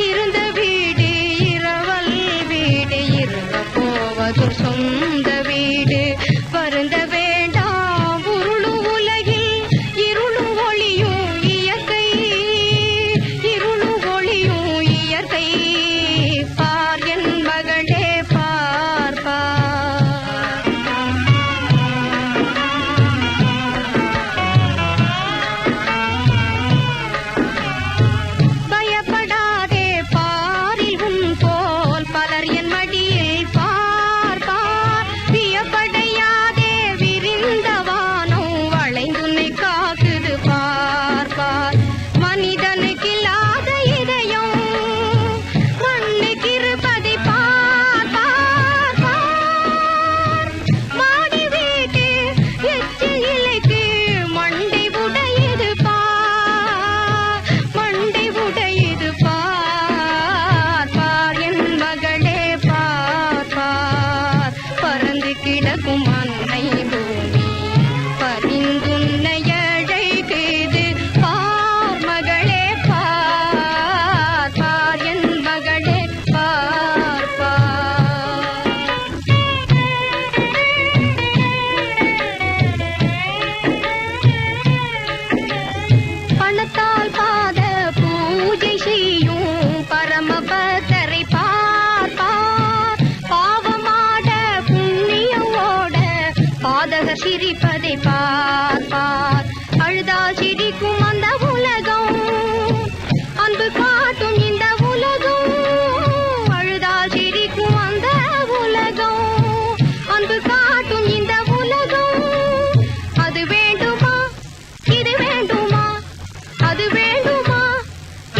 இருந்த வீடு இரவல் வீடு, இருந்த போவதும் சொந்த வீடு. வருந்த வேண்டாம் உருளும் உலகில் இருளும் ஒளியும் இயற்கை, இருளும் ஒளியும் இயற்கை. பார் என் மகளே பார் பார். பயப்படாதே பாரில் உன் போல் பலர் என் மடியில் பார் பார். வியப்படையாதே விரிந்த வானம் வளைந்துன்னை காக்குது. பார் பார் மனிதனுக்கு இல்லாத இதயம் மண்ணுக்கு இருப்பதை பார் பார் பார். மாடி வீட்டு எச்சில் இலைக்கு மண்டை உடையுது பார், மண்டை உடையுது பார். பார் என் மகளே பார் பார், பறந்து கிடக்கும் அன்னை பூமி பரிந்துன்னை அழைக்குது. பார் மகளே பார் பார் என் மகளே பார் பார். பணத்தால் பாத பூஜை செய்யும் பரமபக்தரை பார் பார். பாவமாட புண்ணியம் ஓட பாதகர் சிரிப்பதை பார் பார். அழுதால் சிரிக்கும் அந்த உலகம், அன்பு காட்டும் இந்த உலகம். அழுதால் சிரிக்கும் அந்த உலகம், அன்பு காட்டும் இந்த உலகம். அது வேண்டுமா இது வேண்டுமா, அது வேண்டுமா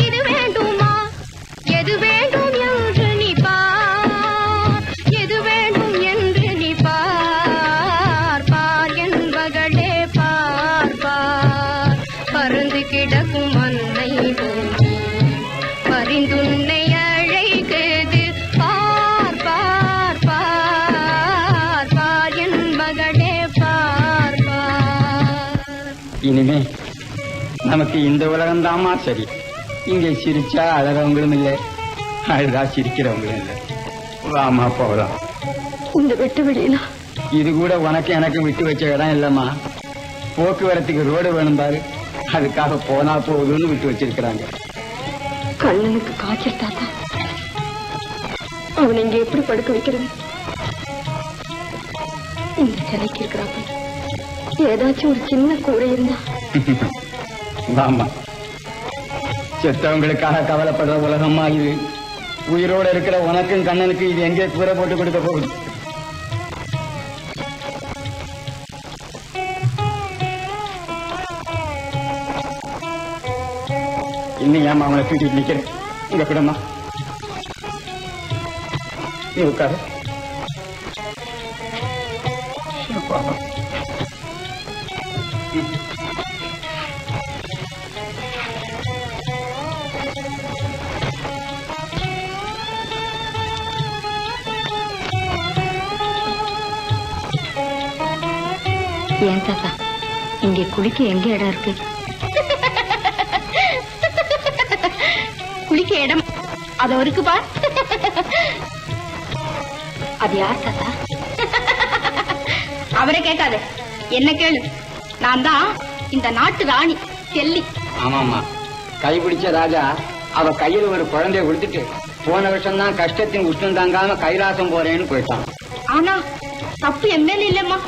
இது வேண்டுமா, எது வேண்டும் என்று நீ பார், எது வேண்டும் என்று நீ பார். பார் என் மகளே பார் பார், பறந்து கிடக்கும் அன்னை பூமி பரிந்துன்னை அழைக்குது. பார் பார் பார் பார் என் மகளே பார் பார். இனிமே நமக்கு இந்த உலகம்தாமா சரி. இங்கே சிரிச்சா அழகவங்களும் இல்லை, அழுதா சிரிக்கிறவங்களும் இல்லை. வாமா போகலாம். இந்த வெட்டு வெளியில இது கூட உனக்கு எனக்கு விட்டு வச்ச இடம் இல்லம்மா. போக்குவரத்துக்கு ரோடு வேணும் பாரு, அதுக்காக போனா போகுதுன்னு விட்டு வச்சிருக்கிறாங்க. கண்ணனுக்கு காய்ச்சல் தாத்தா, அவன் இங்க எப்படி படுக்க வைக்கிறது? இந்த சிலைக்கு இருக்கிறாப்ப ஏதாச்சும் ஒரு சின்ன கூரை இருந்தா. வாமா, செத்தவங்களுக்காக கவலைப்படுற உலகமா இது. உயிரோட இருக்கிற உனக்கும் கண்ணனுக்கு இது எங்கே கூரை போட்டு கொடுக்க போகுது? இன்னும் ஏமா அவனை தூக்கிட்டு நிக்கிறேன். இங்க கூடமா நீ உட்காரு. ஏன் தாத்தா இங்க குளிக்க எங்க இடம் இருக்கு? குளிக்க இடம் அது இருக்குப்பா. அது யார் தாத்தா? அவரை கேட்காது, என்ன கேளு. நான் தான் இந்த நாட்டு ராணி செல்லி. ஆமாமா, கைபிடிச்ச ராஜா அவ கையில ஒரு குழந்தைய கொடுத்துட்டு போன வருஷம் தான் கஷ்டத்தின் உஷ்ணம் தாங்காம கைலாசம் போறேன்னு போயிட்டான். ஆனா தப்பு என் மேல இல்லம்மா.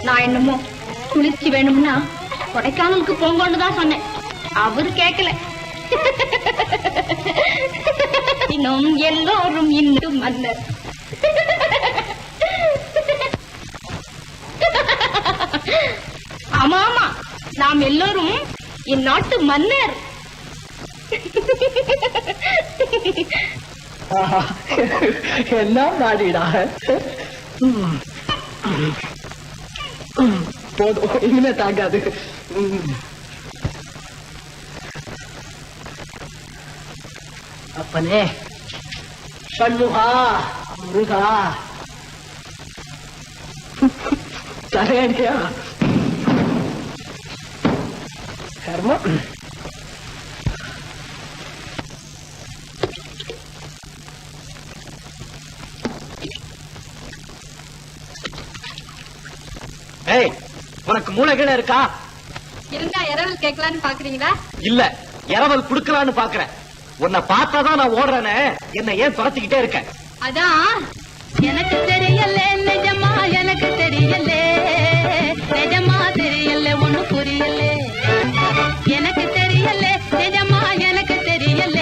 நான் என்னமோ குளிர்ச்சி வேணும்னா கொடைக்கானலுக்கு போங்கன்னு தான் சொன்னேன். அவரு கேட்கல. இன்னும் எல்லோரும் இன்னும் மன்னர். ஆமா ஆமா, நாம் எல்லோரும் இந்நாட்டு மன்னர். எல்லாம் நாடிடா. போதும், இனிமே தாங்காது. அப்பனே சண்முகா முருகா தரையடியா கர்மம். ஏய், உனக்கு மூளைகள இருக்கா? இருந்தா இரவல் கேட்கலான்னு பாக்குறீங்களா? இல்ல, இரவல் குடுக்கலான்னு பாக்குறேன். உன்னை பார்த்தாதான் நான் ஓடுறேன்னு என்ன ஏன் துரத்திக்கிட்டே இருக்க? அதான் எனக்கு தெரியல, நிஜமா எனக்கு தெரியல, நிஜமா தெரியல, ஒண்ணு புரியல. எனக்கு தெரியல, நிஜமா எனக்கு தெரியல,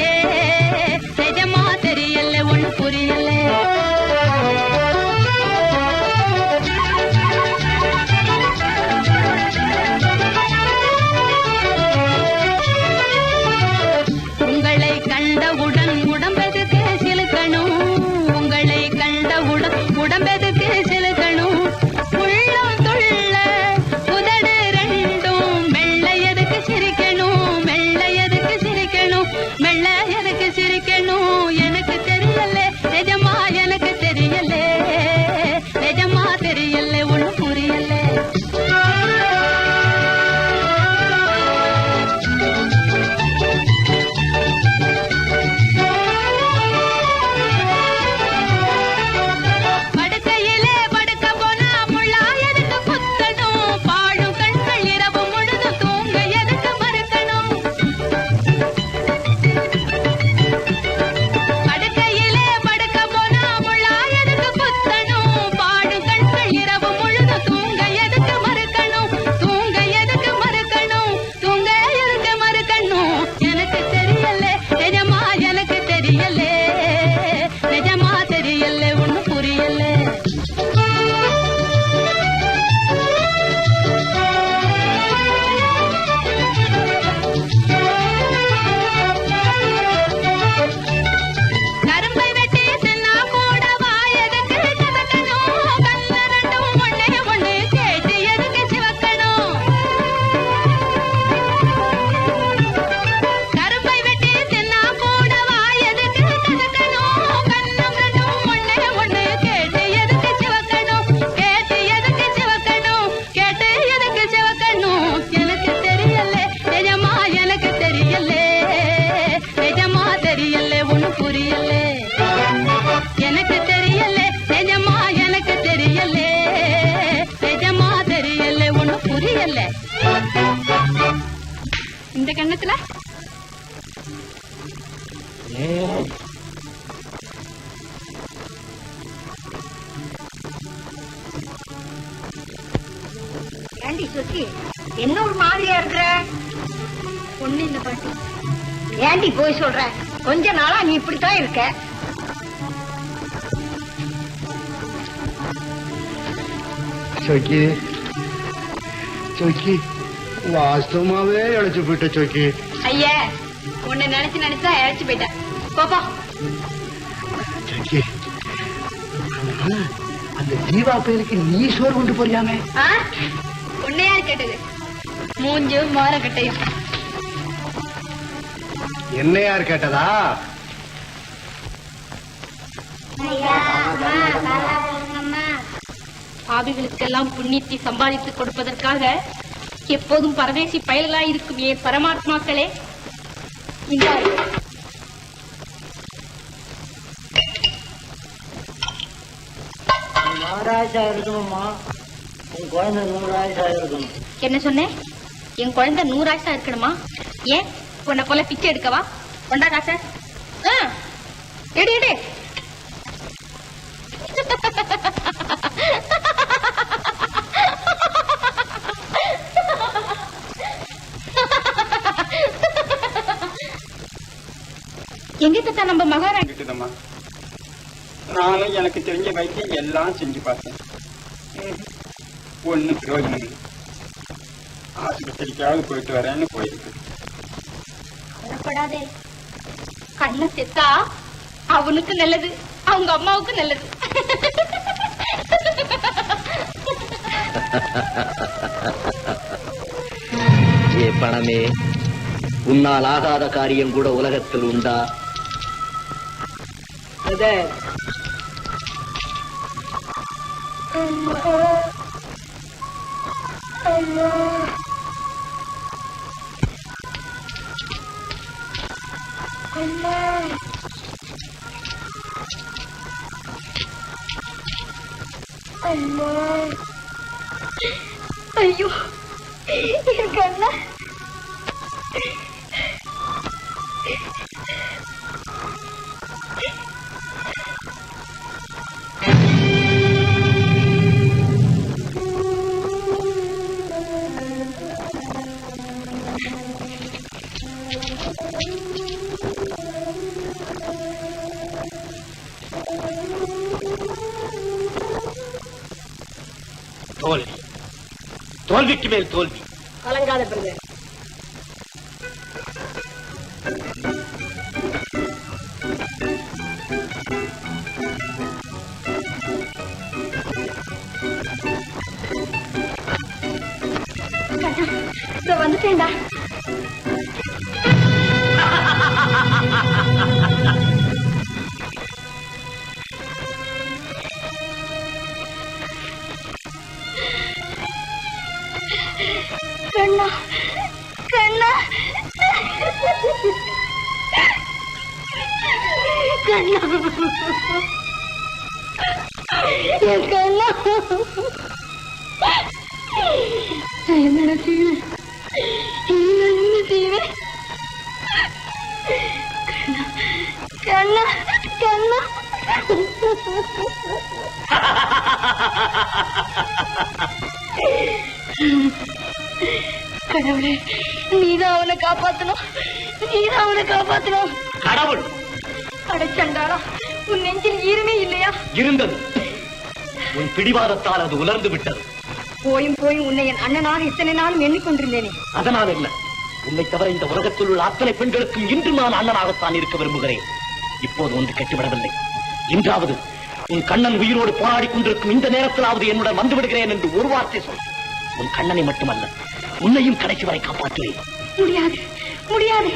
நிஜமா தெரியல, ஒண்ணு புரியல. உங்களை கண்டவுடன் உடம்பெதுக்கு சிலுக்கணும், உங்களை கண்டவுடன் உடம்பெதுக்கு சிலுக்கணும். உள்ளம் துள்ள உதடு ரெண்டும் மெல்ல எதுக்கு சிரிக்கணும், மெல்ல எதுக்கு சிரிக்கணும், மெல்ல எதுக்கு சிரிக்கணும். எனக்கு தெரியல, நிஜமா எனக்கு தெரியல, நிஜமா தெரியல, ஒண்ணு புரியல. படுக்கையிலே படுக்க போனா முள்ளா எதுக்கு குத்தணும், பாழும் கண்கள் இரவு முழுதும் தூங்க எதுக்கு மறுக்கணும். படுக்கையிலே படுக்க போனா முள்ளா எதுக்கு குத்தணும், பாழும் கண்கள் இரவு முழுதும் தூங்க எதுக்கு மறுக்கணும், தூங்க எதுக்கு மறுக்கணும், தூங்க எதுக்கு மறுக்கணும். எனக்கு தெரியல, நிஜமா எனக்கு தெரியல, நிஜமா தெரியல, ஒண்ணு புரியல. கரும்பை வெட்டி தின்னா கூட வாயதுக்கு கதக்கணும், கண்ணு ரெண்டும் ஒண்ணே ஒண்ணு கேட்டு எதுக்கு சிவக்கணும். கரும்பை வெட்டி தின்னா கூட வாயதுக்கு கதக்கணும், கண்ணும் ரெண்டும் ஒண்ணே ஒண்ணு கேட்டு எதுக்கு சிவக்கணும், கேட்டு எதுக்கு சிவக்கணும், கேட்டு எதுக்கு சிவக்கணும். எனக்கு தெரியல, நிஜமா எனக்கு தெரியல, நிஜமா தெரியல, ஒண்ணு புரியல. எனக்கு தெரியல, நிஜமா எனக்கு தெரியல, நிஜமா தெரியல, ஒண்ணு புரியல. இந்த கண்ணத்துல ஏண்டி சுத்தி என்ன ஒரு மாதிரியா இருக்கிற? ஒண்ணு இல்ல பாட்டி. ஏண்டி போய் சொல்ற? கொஞ்ச நாளா நீ இப்படித்தான் இருக்க. சோக்கி சோக்கி வாஸ்தவமாவே அழைச்சு போயிட்ட சோக்கி. ஐயா உன்னை நினைச்சு நினைச்சா இழைச்சு போயிட்டேன். பாப்பா அந்த ஜீவா பேருக்கு நீ சோறு கொண்டு போறியாமே? உன்னை யாரு கேட்டது? மூஞ்சும் மாற கட்டையும். என்ன யார் கேட்டதா? பாவிகளுக்கெல்லாம் புண்ணியத்தை சம்பாதித்து கொடுப்பதற்காக எப்போதும் பரதேசி பயல்களாய் இருக்கும் ஏன் பரமாத்மாக்களே, இந்த நூறாயிசா இருக்கணுமா? உன் குழந்தை 100 ஆயிசா இருக்கணும். என்ன சொன்னேன்? என் குழந்தை 100 ஆயிசா இருக்கணுமா? ஏன் உன்னை போல பிச்சை எடுக்கவா? கொண்டா காசை. எடு எடு. எங்க தத்தா நம்ம மகாராணி? நானும் எனக்கு தெரிஞ்ச வைத்தியம் எல்லாம் செஞ்சு பார்த்தேன். ஒன்னும் பிரயோஜனம் இல்லை. ஆஸ்பத்திரிக்காவது போயிட்டு வரேன்னு போயிருக்கு. கவலைப்படாதே, கண்ண செத்தா அவனுக்கு நல்லது, அவங்க அம்மாவுக்கு நல்லது. ஏ பணமே, உன்னால் ஆகாத காரியம் கூட உலகத்தில் உண்டா? ஐயோ என் கண்ணா. தோல்வி, தோல்விக்கு மேல் தோல்வி. கலங்காத பிறகு வந்துட்டேன்டா. கண்ணா கண்ணா கண்ணா என் கண்ணா. என்னடா செய்வேன், என்ன செய்வேன்? கண்ணா கண்ணா கடவுளே, நீதான் அவனை காப்பாத்தணும், நீதான் அவனை காப்பாத்தணும். கடவுள் அடைச்சண்டாளா, உன் நெஞ்சில் ஈரமே இல்லையா? இருந்தது. உன் பிடிவாதத்தால் அது உலர்ந்து விட்டது. போயும் போயும் உன்னை என் அண்ணனாக இத்தனை நாளும் எண்ணிக்கொண்டிருந்தேனே. அதனால் என்ன? உன்னை தவிர இந்த உலகத்தில் உள்ள அத்தனை பெண்களுக்கும் இன்று நான் அண்ணனாகத்தான் இருக்க விரும்புகிறேன். இப்போது ஒன்று கெட்டுவிடவில்லை. இன்றாவது உன் கண்ணன் உயிரோடு போராடி கொண்டிருக்கும் இந்த நேரத்திலாவது என்னுடன் வந்து விடுகிறேன் என்று ஒரு வார்த்தை சொல். உன் கண்ணனை மட்டுமல்ல, உன்னையும் கடைசி வரை காப்பாற்றுவேன். முடியாது முடியாது.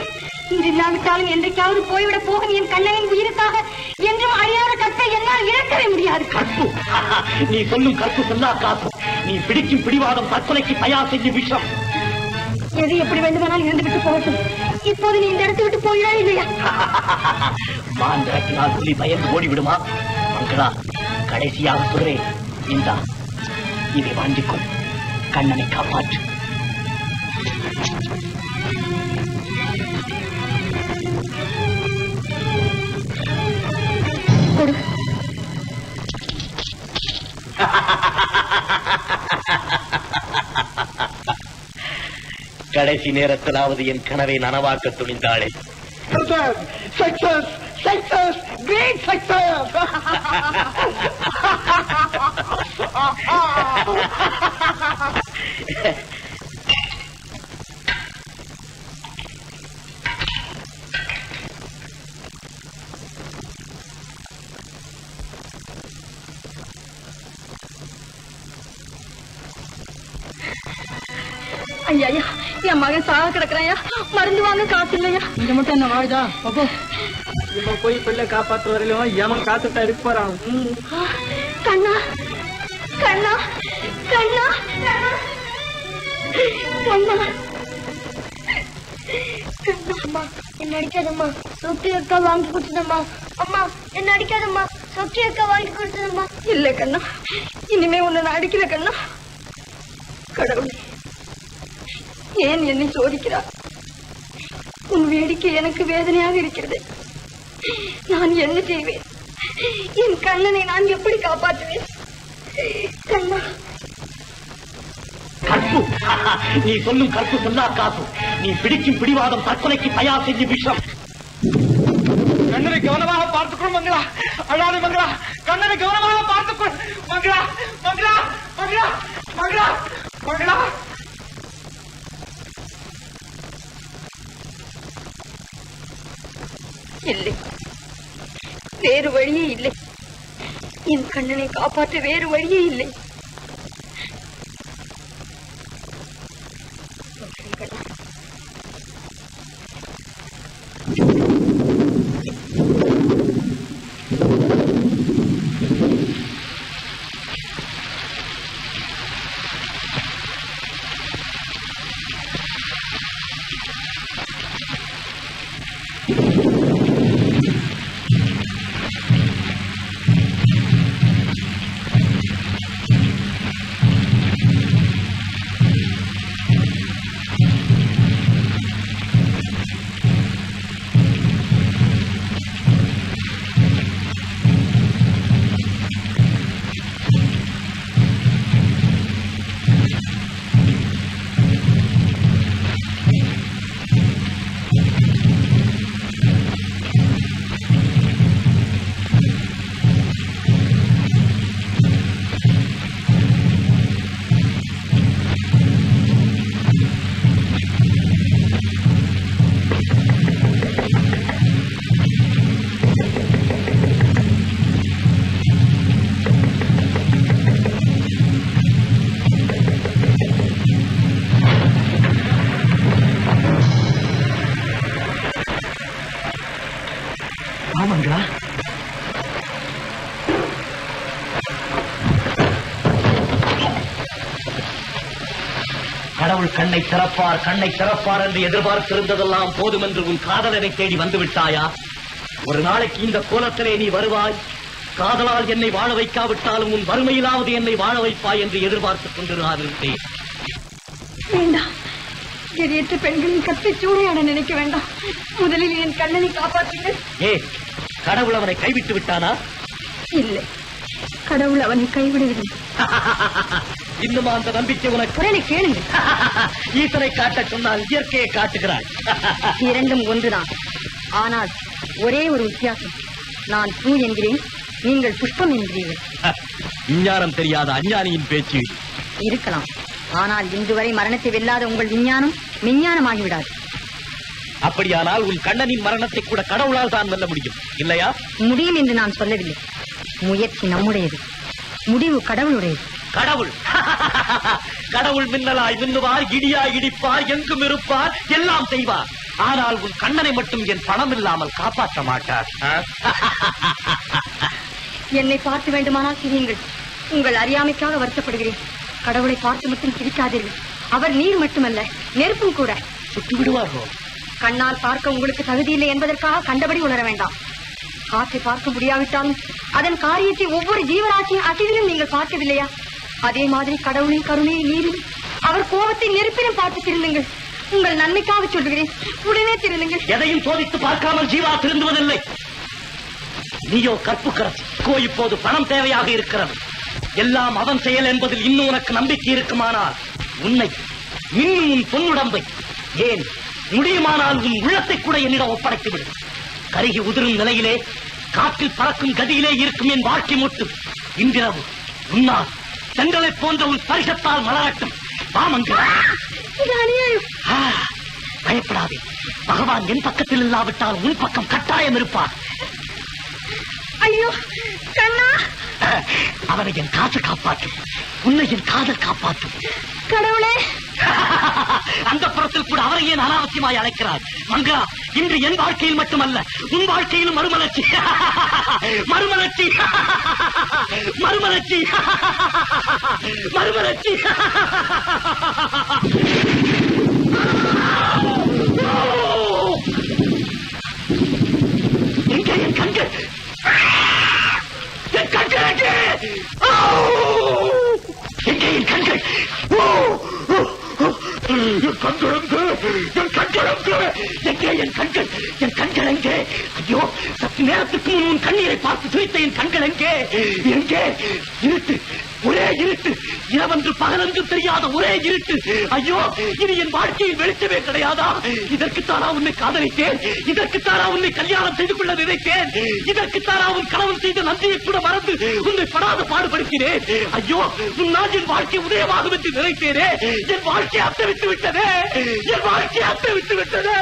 இன்று இல்லாவிட்டாலும் என்றைக்காவது போய்விட போகும் என் கண்ணனின் உயிருக்காக என்றும் அழியாத கற்பை என்னால் இழக்கவே முடியாது. கற்பு? நீ சொல்லும் கற்பு சொன்னா காசு. நீ பிடிக்கும் பிடிவாதம் தற்கொலைக்கு தயார் செய்யும் விஷம். எது எப்படி வேண்டுமானால் இருந்து விட்டு போகட்டும். இப்போது நீ இந்த இடத்தை விட்டு போயிடா இல்லையா? மாந்திரத்தினால் புலி பயந்து ஓடிவிடுமா? மங்களா, கடைசியாக சொல்றேன், இந்தா இதை வாங்கிக்கொள், கண்ணனை காப்பாற்று. கடைசி நேரத்திலாவது என் கனவை நனவாக்க துணிந்தாளே. Success success great success. ஐயா ஐயா, என் மகன் சாக கிடக்குறாயா, மருந்து வாங்க காசு இல்லையா? இங்க மட்டும் என்ன வாழுதா? அப்போ இவ போய் பிள்ளை காப்பாத்து வரையிலும் ஏமன் காத்துட்டா இருக்க போறான். கண்ணா கண்ணா கண்ணா கண்ணா அம்மா என்ன அடிக்காதம்மா, சொக்கி அக்கா வாங்கி கொடுத்ததம்மா. அம்மா என்ன அடிக்காதம்மா, சொக்கி அக்கா வாங்கி கொடுத்ததம்மா. இல்ல கண்ணா, இனிமே உன்னை நான் அடிக்கல கண்ணா. கடவுளே, ஏன் என்னை சோதிக்கிறார்? உன் வேடிக்கை எனக்கு வேதனையாக இருக்கிறது. நான் என்ன செய்வேன்? என் கண்ணனை நான் எப்படி காப்பாற்றுவேன்? கண்ணா, கற்பு, நீ சொல்லும் கற்பு சொல்லா காசு. நீ பிடிக்கும் பிடிவாதம் தற்கொலைக்கு தயார் செஞ்சு விஷம். கண்ணனை கவனமாக பார்த்துக்கொள் மங்களா, அழாது மங்களா, கண்ணனை கவனமாக பார்த்துக்கொள் மங்களா, மங்களா, மங்களா, மங்களா, மங்களா. இல்லை, வேறு வழியே இல்லை. என் கண்ணனை காப்பாற்ற வேறு வழியே இல்லை. ஆமாங்களா? கடவுள் கண்ணை திறப்பார், கண்ணை திறப்பார் என்று எதிர்பார்த்திருந்ததெல்லாம் போதும் என்று உன் காதலனை தேடி வந்து விட்டாயா? ஒரு நாளைக்கு இந்த கோலத்திலே நீ வருவாய். காதலால் என்னை வாழ வைக்காவிட்டாலும் உன் வறுமையிலாவது என்னை வாழ வைப்பாய் என்று எதிர்பார்த்துக் கொண்டிருந்தேன். வேண்டாம், எரியற்ற பெண்களின் கற்பை சூறையாட நினைக்க வேண்டாம். முதலில் என் கண்ணனை காப்பாற்றுங்கள். கடவுள் அவனை கைவிட்டு விட்டானா? இல்லை, கடவுள் அவனை கைவிடவில்லை. இன்னும் அந்த நம்பிக்கை உனக்கு? கேளுங்க. ஈசனை காட்ட சொன்னால் இயற்கையை காட்டுகிறாய். இரண்டும் ஒன்றுதான், ஆனால் ஒரே ஒரு வித்தியாசம். நான் பூ என்கிறேன், நீங்கள் புஷ்பம் என்கிறீர்கள். விஞ்ஞானம் தெரியாத அஞ்ஞானியின் பேச்சு இருக்கலாம், ஆனால் இன்று வரை மரணத்தை வெல்லாத உங்கள் விஞ்ஞானம் விஞ்ஞானமாகிவிடாது. அப்படியானால் உன் கண்ணனின் மரணத்தை கூட கடவுளால் தான் வெல்ல முடியும், இல்லையா? முடியும் என்று நான் சொல்லவில்லை. முயற்சி நம்முடையது, முடிவு கடவுளுடையது. கடவுள் கடவுள் மின்னலாய் மின்னுவார், இடியாய் இடிப்பார், எங்கும் இருப்பார், எல்லாம் செய்வார். ஆனால் உன் கண்ணனை மட்டும் என் பணம் இல்லாமல் காப்பாற்ற மாட்டார். என்னை பார்த்து வேண்டுமானால் சிரியுங்கள், உங்கள் அறியாமைக்காக வருத்தப்படுகிறேன். கடவுளை பார்த்து மட்டும் சிரிக்காதீர்கள். அவர் நீர் மட்டுமல்ல, நெருப்பும் கூட. சுட்டு விடுவார்களோ? கண்ணால் பார்க்க உங்களுக்கு தகுதியில்லை என்பதற்காக கண்டபடி உணர வேண்டாம். காற்றை பார்க்க முடியாவிட்டாலும் அதன் காரியத்தை ஒவ்வொரு ஜீவராசியின் அசைவிலும் நீங்கள் பார்க்கவில்லையா? அதே மாதிரி கடவுளின் கருணையை நீரில், அவர் கோபத்தை நெருப்பிலும் பார்த்து திருந்துங்கள். உங்கள் நன்மைக்காக சொல்கிறேன், உடனே திருந்துங்கள். எதையும் சோதித்து பார்க்காமல் ஜீவா திருந்துவதில்லை. நீயோ கற்பு கரசி. இப்போது பணம் தேவையாக இருக்கிறது. எல்லாம் அவன் செயல் என்பதில் இன்னும் உனக்கு நம்பிக்கை இருக்குமானால் உன்னை, இன்னும் உன் பொன்னுடம்பை, ஏன் முடியுமானால் உன் உள்ளத்தை கூட என்னிடம் ஒப்படைத்து விடு. கருகி உதிரும் நிலையிலே, காற்றில் பறக்கும் கதியிலே இருக்கும் என் வாழ்க்கை மூட்டு இன்றிரவு உன்னால் செங்கலை போன்ற உன் பரிசத்தால் மலரட்டும். பயப்படாதே, பகவான் என் பக்கத்தில் இல்லாவிட்டால் உன் பக்கம் கட்டாயம் இருப்பார். ஐயோ கண்ணா, அவனை என் காசு காப்பாற்றும், உன்னை என் காதல் காப்பாற்றும். கடவுளே அவரை ஏன் அனாவசியமாய் அழைக்கிறாய்? மங்களா, இன்று என் வாழ்க்கையில் மட்டுமல்ல, உன் வாழ்க்கையிலும் மறுமலர்ச்சி. மறுமலர்ச்சி, மறுமலர்ச்சி, மறுமலர்ச்சி. எங்கே என் கண்கள்? என் கண்கள் எங்கே? எங்கே என் கண்கள்? என் கண்கள் என் கண்கள் எங்கே? என் கண்கள், என் கண்கள் எங்கே? ஐயோ, சற்று நேரத்துக்கு முன் உன் கண்ணீரை பார்த்து துரித்த என் கண்கள் எங்கே? எங்கே? இருட்டு, ஒரே இருட்டு, இரவென்று பகலென்று தெரியாத ஒரே இருட்டு. ஐயோ, இனி என் வாழ்க்கையில் வெளிச்சமே கிடையாதா? இதற்குத்தானா உன்னை காதலித்தேன்? இதற்குத்தானா உன்னை கல்யாணம் செய்து கொள்ள நினைத்தேன்? இதற்குத்தானா உன் கணவன் செய்த நன்றியை கூட மறந்து உன்னை படாத பாடுபடுத்தினேன்? ஐயோ, உன்னால் என் வாழ்க்கை உதயமாகும் என்று நினைத்தேனே, என் வாழ்க்கை அத்தவித்து விட்டதே, என் வாழ்க்கை அத்தவித்து விட்டதே.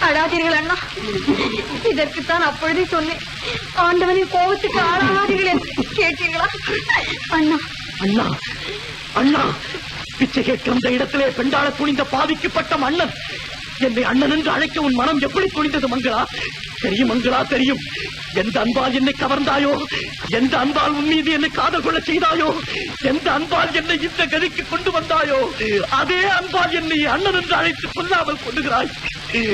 அழாதீர்கள் அண்ணா, இதற்குத்தான் அப்பொழுதே சொன்னேன். ஆண்டவனின் கோபத்துக்கு ஆளாதீர்கள் என்று கேட்டீங்களா? அண்ணா, அண்ணா, அண்ணா, பிச்சை கேட்கிற இடத்திலே பெண்டாள துணிந்த பாதிக்கப்பட்ட மன்னன் என்னை அண்ணன் என்று அழைக்க உன் மனம் எப்படி துணிந்தது மங்களா? தெரியும் மங்களா, தெரியும். எந்த அன்பால் என்னை கவர்ந்தாயோ, எந்த அன்பால் உன் மீது என்னை காதல் கொள்ள செய்தாயோ, எந்த அன்பால் என்னை இந்த கதிக்கு கொண்டு வந்தாயோ, அதே அன்பால் என்னை அண்ணன் என்று அழைத்து கொல்லாமல் கொள்ளுகிறாய்.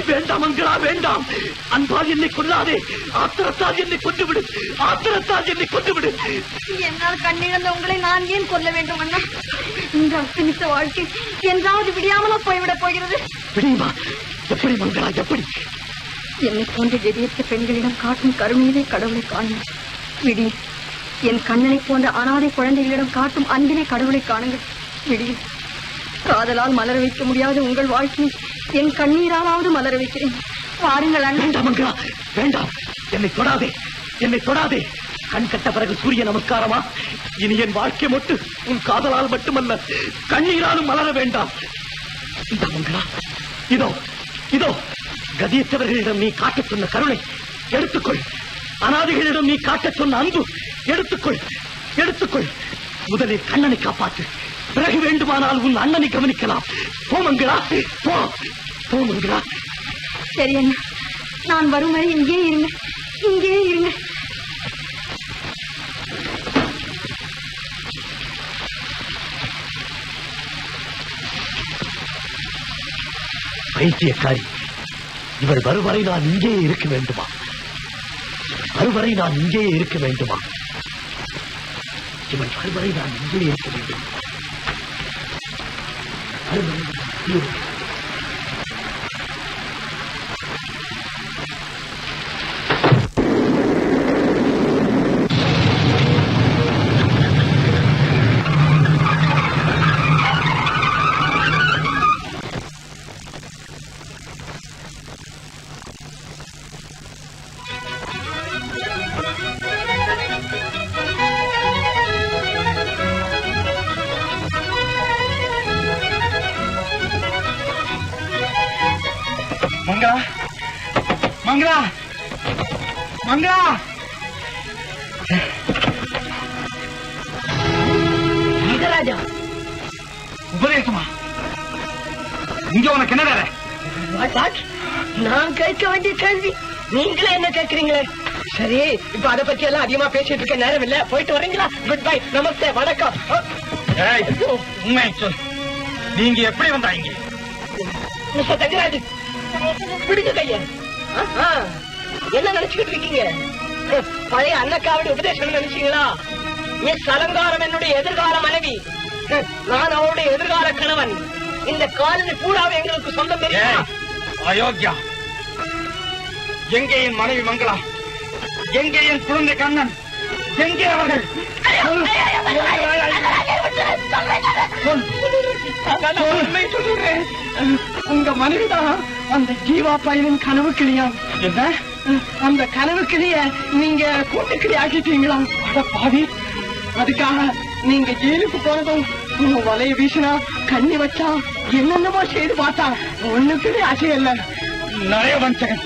வேண்டாம் மங்களா, வேண்டாம். அன்பால் என்னை கொல்லாதே, ஆத்திரத்தால் என்னை கொண்டுவிடு, ஆத்திரத்தால் என்னை கொண்டுவிடு. என்னால் கண்ணிழந்த உங்களை நான் ஏன் கொல்ல வேண்டும் அண்ணா? இந்த அர்த்தமித்த வாழ்க்கை என்றாவது விடியாமலா போய்விடப் போகிறது? விடியுமா? எப்படி மங்களா, எப்படி? என்னை போன்ற கதியற்ற பெண்களிடம் காட்டும் கருணையிலே கடவுளை காணும். விடி, என் கண்ணனை போன்ற அனாதை குழந்தைகளிடம் காட்டும் அன்பினை கடவுளை காணுங்கள். விடி, காதலால் மலர வைக்க முடியாத உங்கள் வாழ்க்கையை என் கண்ணீராலாவது மலர வைக்கிறேன். வாருங்கள் அண்ணன். வேண்டாம் மங்களா, வேண்டாம். என்னை தொடாதே, என்னை தொடாதே. கண் கட்ட பிறகு சூரிய நமஸ்காரமா? இனி என் வாழ்க்கை மொட்டு உன் காதலால் மட்டுமல்ல, கண்ணீராலும் மலர வேண்டாம். இந்த மங்களா, இதோ இதோ கதியற்றவர்களிடம் நீ காட்டச் சொன்ன கருணை எடுத்துக்கொள். அனாதைகளிடம் நீ காட்டச் சொன்ன அன்பு எடுத்துக்கொள், எடுத்துக்கொள். முதலில் கண்ணனை காப்பாற்று, பிறகு வேண்டுமானால் உன் அண்ணனை கவனிக்கலாம். போ மங்களா, போ, போ மங்களா. சரி அண்ணா, நான் வரும் வரை இங்கே இருங்க, இங்கே இருங்க. பைத்தியக்காரி, இவள் வருவரை நான் இங்கே இருக்க வேண்டுமா? வருவரை நான் இங்கே இருக்க வேண்டுமா? இவள் வருவரை நான் இங்கே இருக்க வேண்டும். மங்களா, மங்களா, மங்களா. ராஜா, உபதேசமா? இங்க உனக்கு என்ன வேலை? நான் கேட்க வேண்டிய கேள்வி நீங்களே என்ன கேட்கறீங்களே? சரி, இப்ப அதை பத்தி எல்லாம் அதிகமா பேசிட்டு இருக்க நேரம் இல்ல, போயிட்டு வரீங்களா? குட் பை, நமஸ்தே, வணக்கம். உண்மை சொல், நீங்க எப்படி வந்தாங்க? மிஸ்டர் தங்கராஜ், பிடிச்ச கைய என்ன நினைச்சுக்கிட்டு இருக்கீங்க? பழைய அன்னக்காவடி உபதேசம் நினைச்சீங்களா? மிஸ் அலங்காரம் என்னுடைய எதிர்கால மனைவி, நான் அவருடைய எதிர்கால கணவன். இந்த காலனி பூராவை எங்களுக்கு சொந்தம் தெரியுமா? அயோக்கியா, எங்கே என் மனைவி மங்களா? எங்கே என் குழந்தை கண்ணன்? எங்கே அவர்கள்? உண்மை சொல்லுறேன், உங்க மனைவிதான் அந்த ஜீவா பையனின் கனவு கிளியா? என்ன? அந்த கனவு கிளிய நீங்க கூட்டுக்கிளி ஆக்கிட்டீங்களா? பாவி, அதுக்காக நீங்க ஜெயிலுக்கு போனதும் வலைய வீசினா, கண்ணி வச்சா, என்னென்னமோ செய்து பார்த்தா, ஒண்ணுக்குமே ஆசை இல்ல. நயவஞ்சகன்,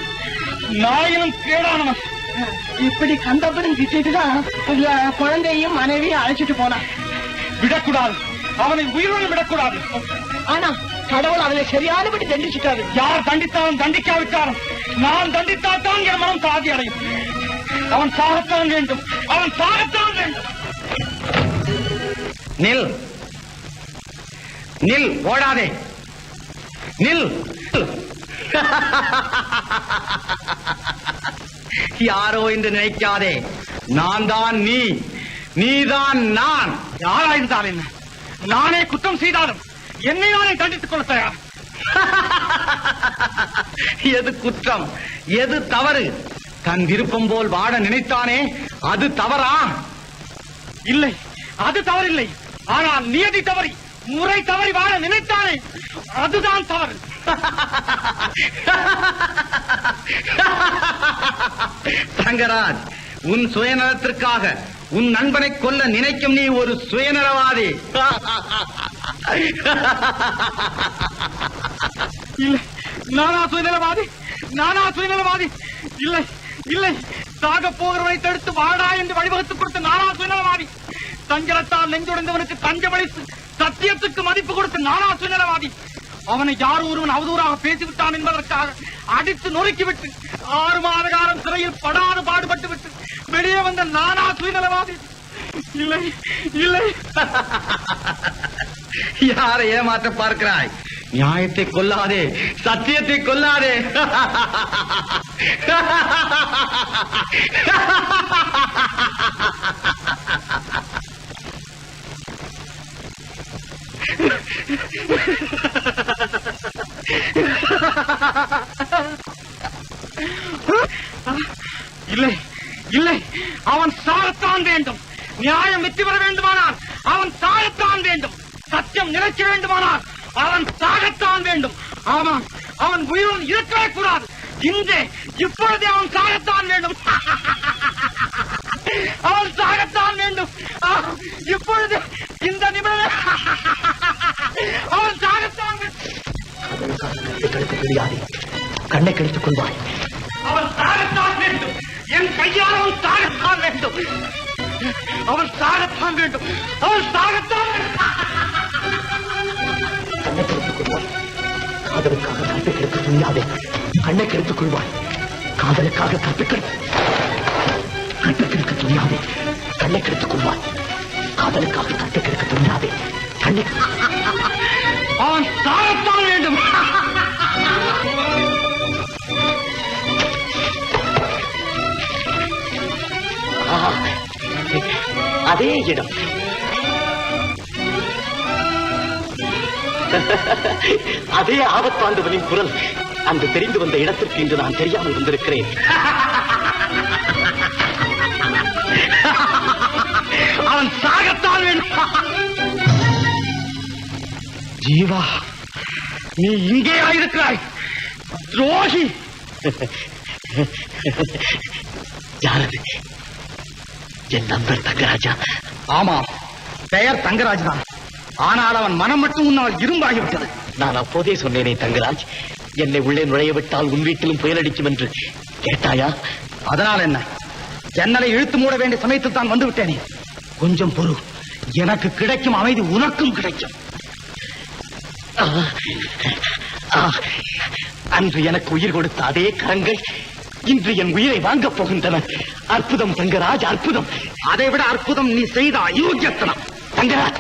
நாயினும் கேடானவன். இப்படி கண்டபடி திட்டுதான் குழந்தையும் மனைவியும் அழைச்சிட்டு போனான். விடக்கூடாது, அவனை உயிரோடு விடக்கூடாது. ஆனா கடவுள் அவனை சரியானபடி தண்டிச்சுட்டாரு. யார் தண்டித்தாலும் தண்டிக்காவிட்டாலும் நான் தண்டித்தால்தான் என் மனம் சாதி அடையும். அவன் சாகத்தான் வேண்டும், அவன் சாகத்தான் வேண்டும். நில் நில், ஓடாதே, நில். யாரோ என்று நினைக்காதே, நான் தான் நீ, நீதான் நான். யாராயிருந்தால் என்ன, நானே குற்றம் செய்தாலும் என்னை நானே தண்டித்துக் கொள்ள தயார். எது குற்றம், எது தவறு? தன் விருப்பம் போல் வாழ நினைத்தானே, அது தவறா? இல்லை, அது தவறில்லை. ஆனால் நியதி தவறி, முறை தவறி வாழ நினைத்தானே, அதுதான் தவறு. தங்கராஜ், உன் சுயநலத்திற்காக உன் நண்பனை கொல்ல நினைக்கும் நீ ஒரு சுயநலவாதி. இல்லை, நானா சுயநலவாதி? நானா சுயநலவாதி? இல்லை இல்லை, சாக போகிறவனை தடுத்து வாடா என்று வழிவகுத்துக் கொடுத்த நானா சுயநலவாதி? தஞ்சலத்தால் நெஞ்சுடைந்தவனுக்கு தஞ்சமளித்து சத்தியத்துக்கு மதிப்பு கொடுத்த நானா சுயநலவாதி? அவனை யார் ஒருவன் அவதூறாக பேசிவிட்டான் என்பதற்காக அடித்து நொறுக்கிவிட்டு 6 மாத காலம் சிறையில் படாது பாடுபட்டு விட்டு வெளியே வந்த நானா சுயநலவாதி? இல்லை இல்லை. யாரை ஏமாற்ற பார்க்கிறாய்? நியாயத்தை கொல்லாதே, சத்தியத்தை கொல்லாதே. இல்லை இல்லை, அவன் சாகத்தான் வேண்டும். நியாயம் வெற்றி பெற வேண்டுமானால் அவன் சாகத்தான் வேண்டும். சத்தியம் நிலைக்க வேண்டுமானால் அவன் சாகத்தான் வேண்டும். ஆமாம், அவன் உயிருடன் இருக்கவே கூடாது. இன்றே இப்பொழுதே அவன் சாகத்தான் வேண்டும். அவன் சாகத்தான் வேண்டும். இப்பொழுது இந்த நிமிடம் அவன் சாகத்தான் வேண்டும். தெரியாது, கண்ணை கழித்துக் கொள்வாய். அவன் சாகத்தான் வேண்டும். என் கையால் அவன் சாகத்தான் வேண்டும். அவன் சாகத்தான் வேண்டும். அவன் சாகத்தான் வேண்டும். கண்ணை கழித்துக் கொள்வாய். காதலுக்காக கற்பை கெடுக்க துணியாதே. கண்ணை கழித்துக் கொள்வாய். காதலுக்காக கற்பை கெடுக்க துணியாதே. கண்ணை கழித்துக் கொள்வாய். காதலுக்காக கற்பை கெடுக்க துணியாதே. கண்ணை அவன் சாகத்தான் வேண்டும். அதே இடம். அதே ஆபத்தாண்டவனின் குரல். அன்று தெரிந்து வந்த இடத்திற்கு இன்று நான் தெரியாமல் வந்திருக்கிறேன். அவன் சாகத்தான் வேண்டும். ஜீவா, நீ இங்கே இருக்கிறாய், துரோகி. யாரது? என் நண்பர் தங்கராஜா. ஆமா, பெயர் தங்கராஜ் தான். ஆனால் அவன் மனம் மட்டும் உன்னால் இரும்பாகிவிட்டது. நான் அப்போதே சொன்னேனே தங்கராஜ், என்னை உள்ளே நுழைய விட்டால் உன் வீட்டிலும் புயலடிக்கும் என்று. கேட்டாயா? அதனால் என்ன? ஜன்னலை இழுத்து மூட வேண்டிய சமயத்தில் தான் வந்து விட்டேனே. கொஞ்சம் பொறு, எனக்கு கிடைக்கும் அமைதி உனக்கும் கிடைக்கும். அன்று எனக்கு உயிர் கொடுத்த அதே கரங்கள் இன்று என் உயிரை வாங்கப் போகின்றன. அற்புதம் தங்கராஜ், அற்புதம். அதை விட அற்புதம் நீ செய்த அயோக்கியத்தனம். தங்கராஜ்,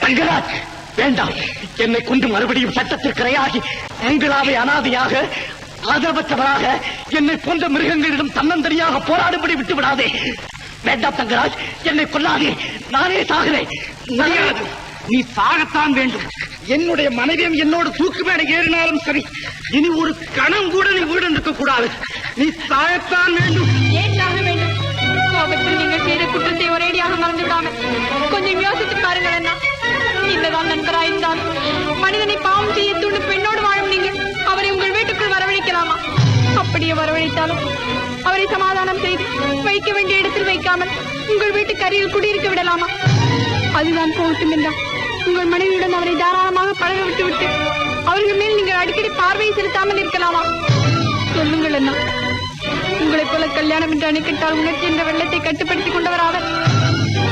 தங்கராஜ், வேண்டாம். என்னை கொண்டு மறுபடியும் சட்டத்திற்கு இரையாகி உங்களாவை அனாதையாக ஆதரவற்றவராக என்னை போன்ற மிருகங்களிடம் தன்னந்தனியாக போராடும்படி விட்டு விடாதே. வேண்டாம் தங்கராஜ், என்னை கொல்லாதே. நானே சாகிறேன். முடியாது, நீ சாகத்தான் வேண்டும். என்னுடைய மனைவியும் என்னோடு தூக்கு மேடை ஏறினாலும் சரி, இனி ஒரு கணம் கூட நீ வீடு இருக்க கூடாது. நீ சாகத்தான் வேண்டும். ஏன் சாக வேண்டும்? கோபத்தில் நீங்கள் செய்த குற்றத்தை ஒரேடியாக மறந்து விடாமல் கொஞ்சம் யோசித்து பாருங்கள் அண்ணா. இந்ததான் நண்பராயிருந்தால் மனிதனை பாவம் செய்ய தூண்டும் பெண்ணோடு வாழும் நீங்கள் அவரை உங்கள் வீட்டுக்குள் வரவழைக்கலாமா? அப்படியே வரவழைத்தாலும் அவரை சமாதானம் செய்து வைக்க வேண்டிய இடத்தில் வைக்காமல் உங்கள் வீட்டுக்கு அருகில் குடியிருக்க விடலாமா? அதுதான் போகட்டும் என்றால் உங்கள் மனைவியுடன் அவரை தாராளமாக பழக விட்டுவிட்டு அவர்கள் மேல் நீங்கள் அடிக்கடி பார்வையை செலுத்தாமல் இருக்கலாமா? சொல்லுங்கள் அண்ணா. உங்களைப் போல கல்யாணம் என்று அணைக்கிட்டால் உணர்ச்சி என்ற வெள்ளத்தை கட்டுப்படுத்திக் கொண்டவர் அவர்.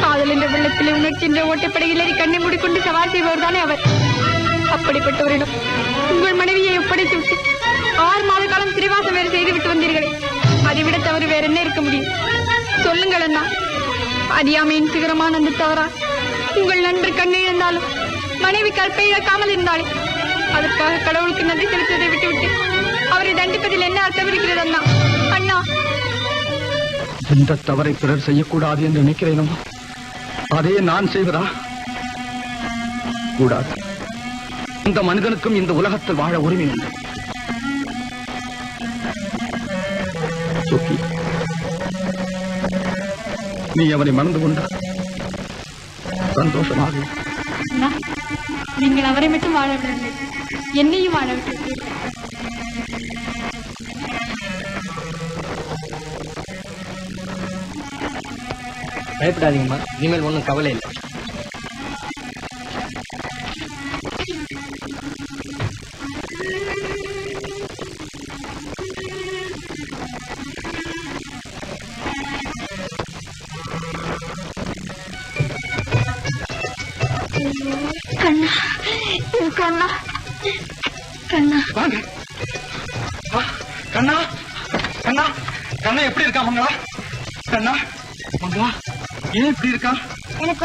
காதல் என்ற வெள்ளத்திலே உணர்ச்சி என்ற ஓட்டைப்படையில் ஏறி கண்ணை மூடிக்கொண்டு சவால் செய்பவர் தானே அவர். அப்படிப்பட்டவரிடம் உங்கள் மனைவியை ஒப்படைத்து விட்டு 6 மாத காலம் சிறைவாசம் வேறு செய்துவிட்டு வந்தீர்களே, அதை விட தவறு வேற என்ன இருக்க முடியும்? சொல்லுங்கள் அண்ணா. அறியாமையின் சிகரமான அந்த தவறா உங்கள் நண்பர் கண்ணை இழந்தாலும் மனைவி கற்பை இழக்காமல் இருந்தாலே அதற்காக கடவுளுக்கு நன்றி செலுத்துவதை விட்டுவிட்டு அவரை தண்டிப்பதில் என்ன அர்த்தம் இருக்கிறது அண்ணா? அண்ணா, எந்த தவறை பிறர் செய்யக்கூடாது என்று நினைக்கிறேனோ அதே நான் செய்வதா? கூடாது. இந்த மனிதனுக்கும் இந்த உலகத்தில் வாழ உரிமை உண்டு. நீ அவனை மறந்து கொண்டார் சந்தோஷமாக. நீங்கள் அவரை மட்டும் வாழ விடவில்லை, என்னையும் வாழ விட்டு. பயப்படாதீங்கம்மா, இனிமேல் ஒன்றும் கவலை இல்லை. கண்ணா, கண்ணா, கண்ணா, வாங்க. கண்ணா, கண்ணா, கண்ணா எப்படி இருக்கா மங்களா? கண்ணா, மங்களா ஏன் இப்படி இருக்கா? எனக்கு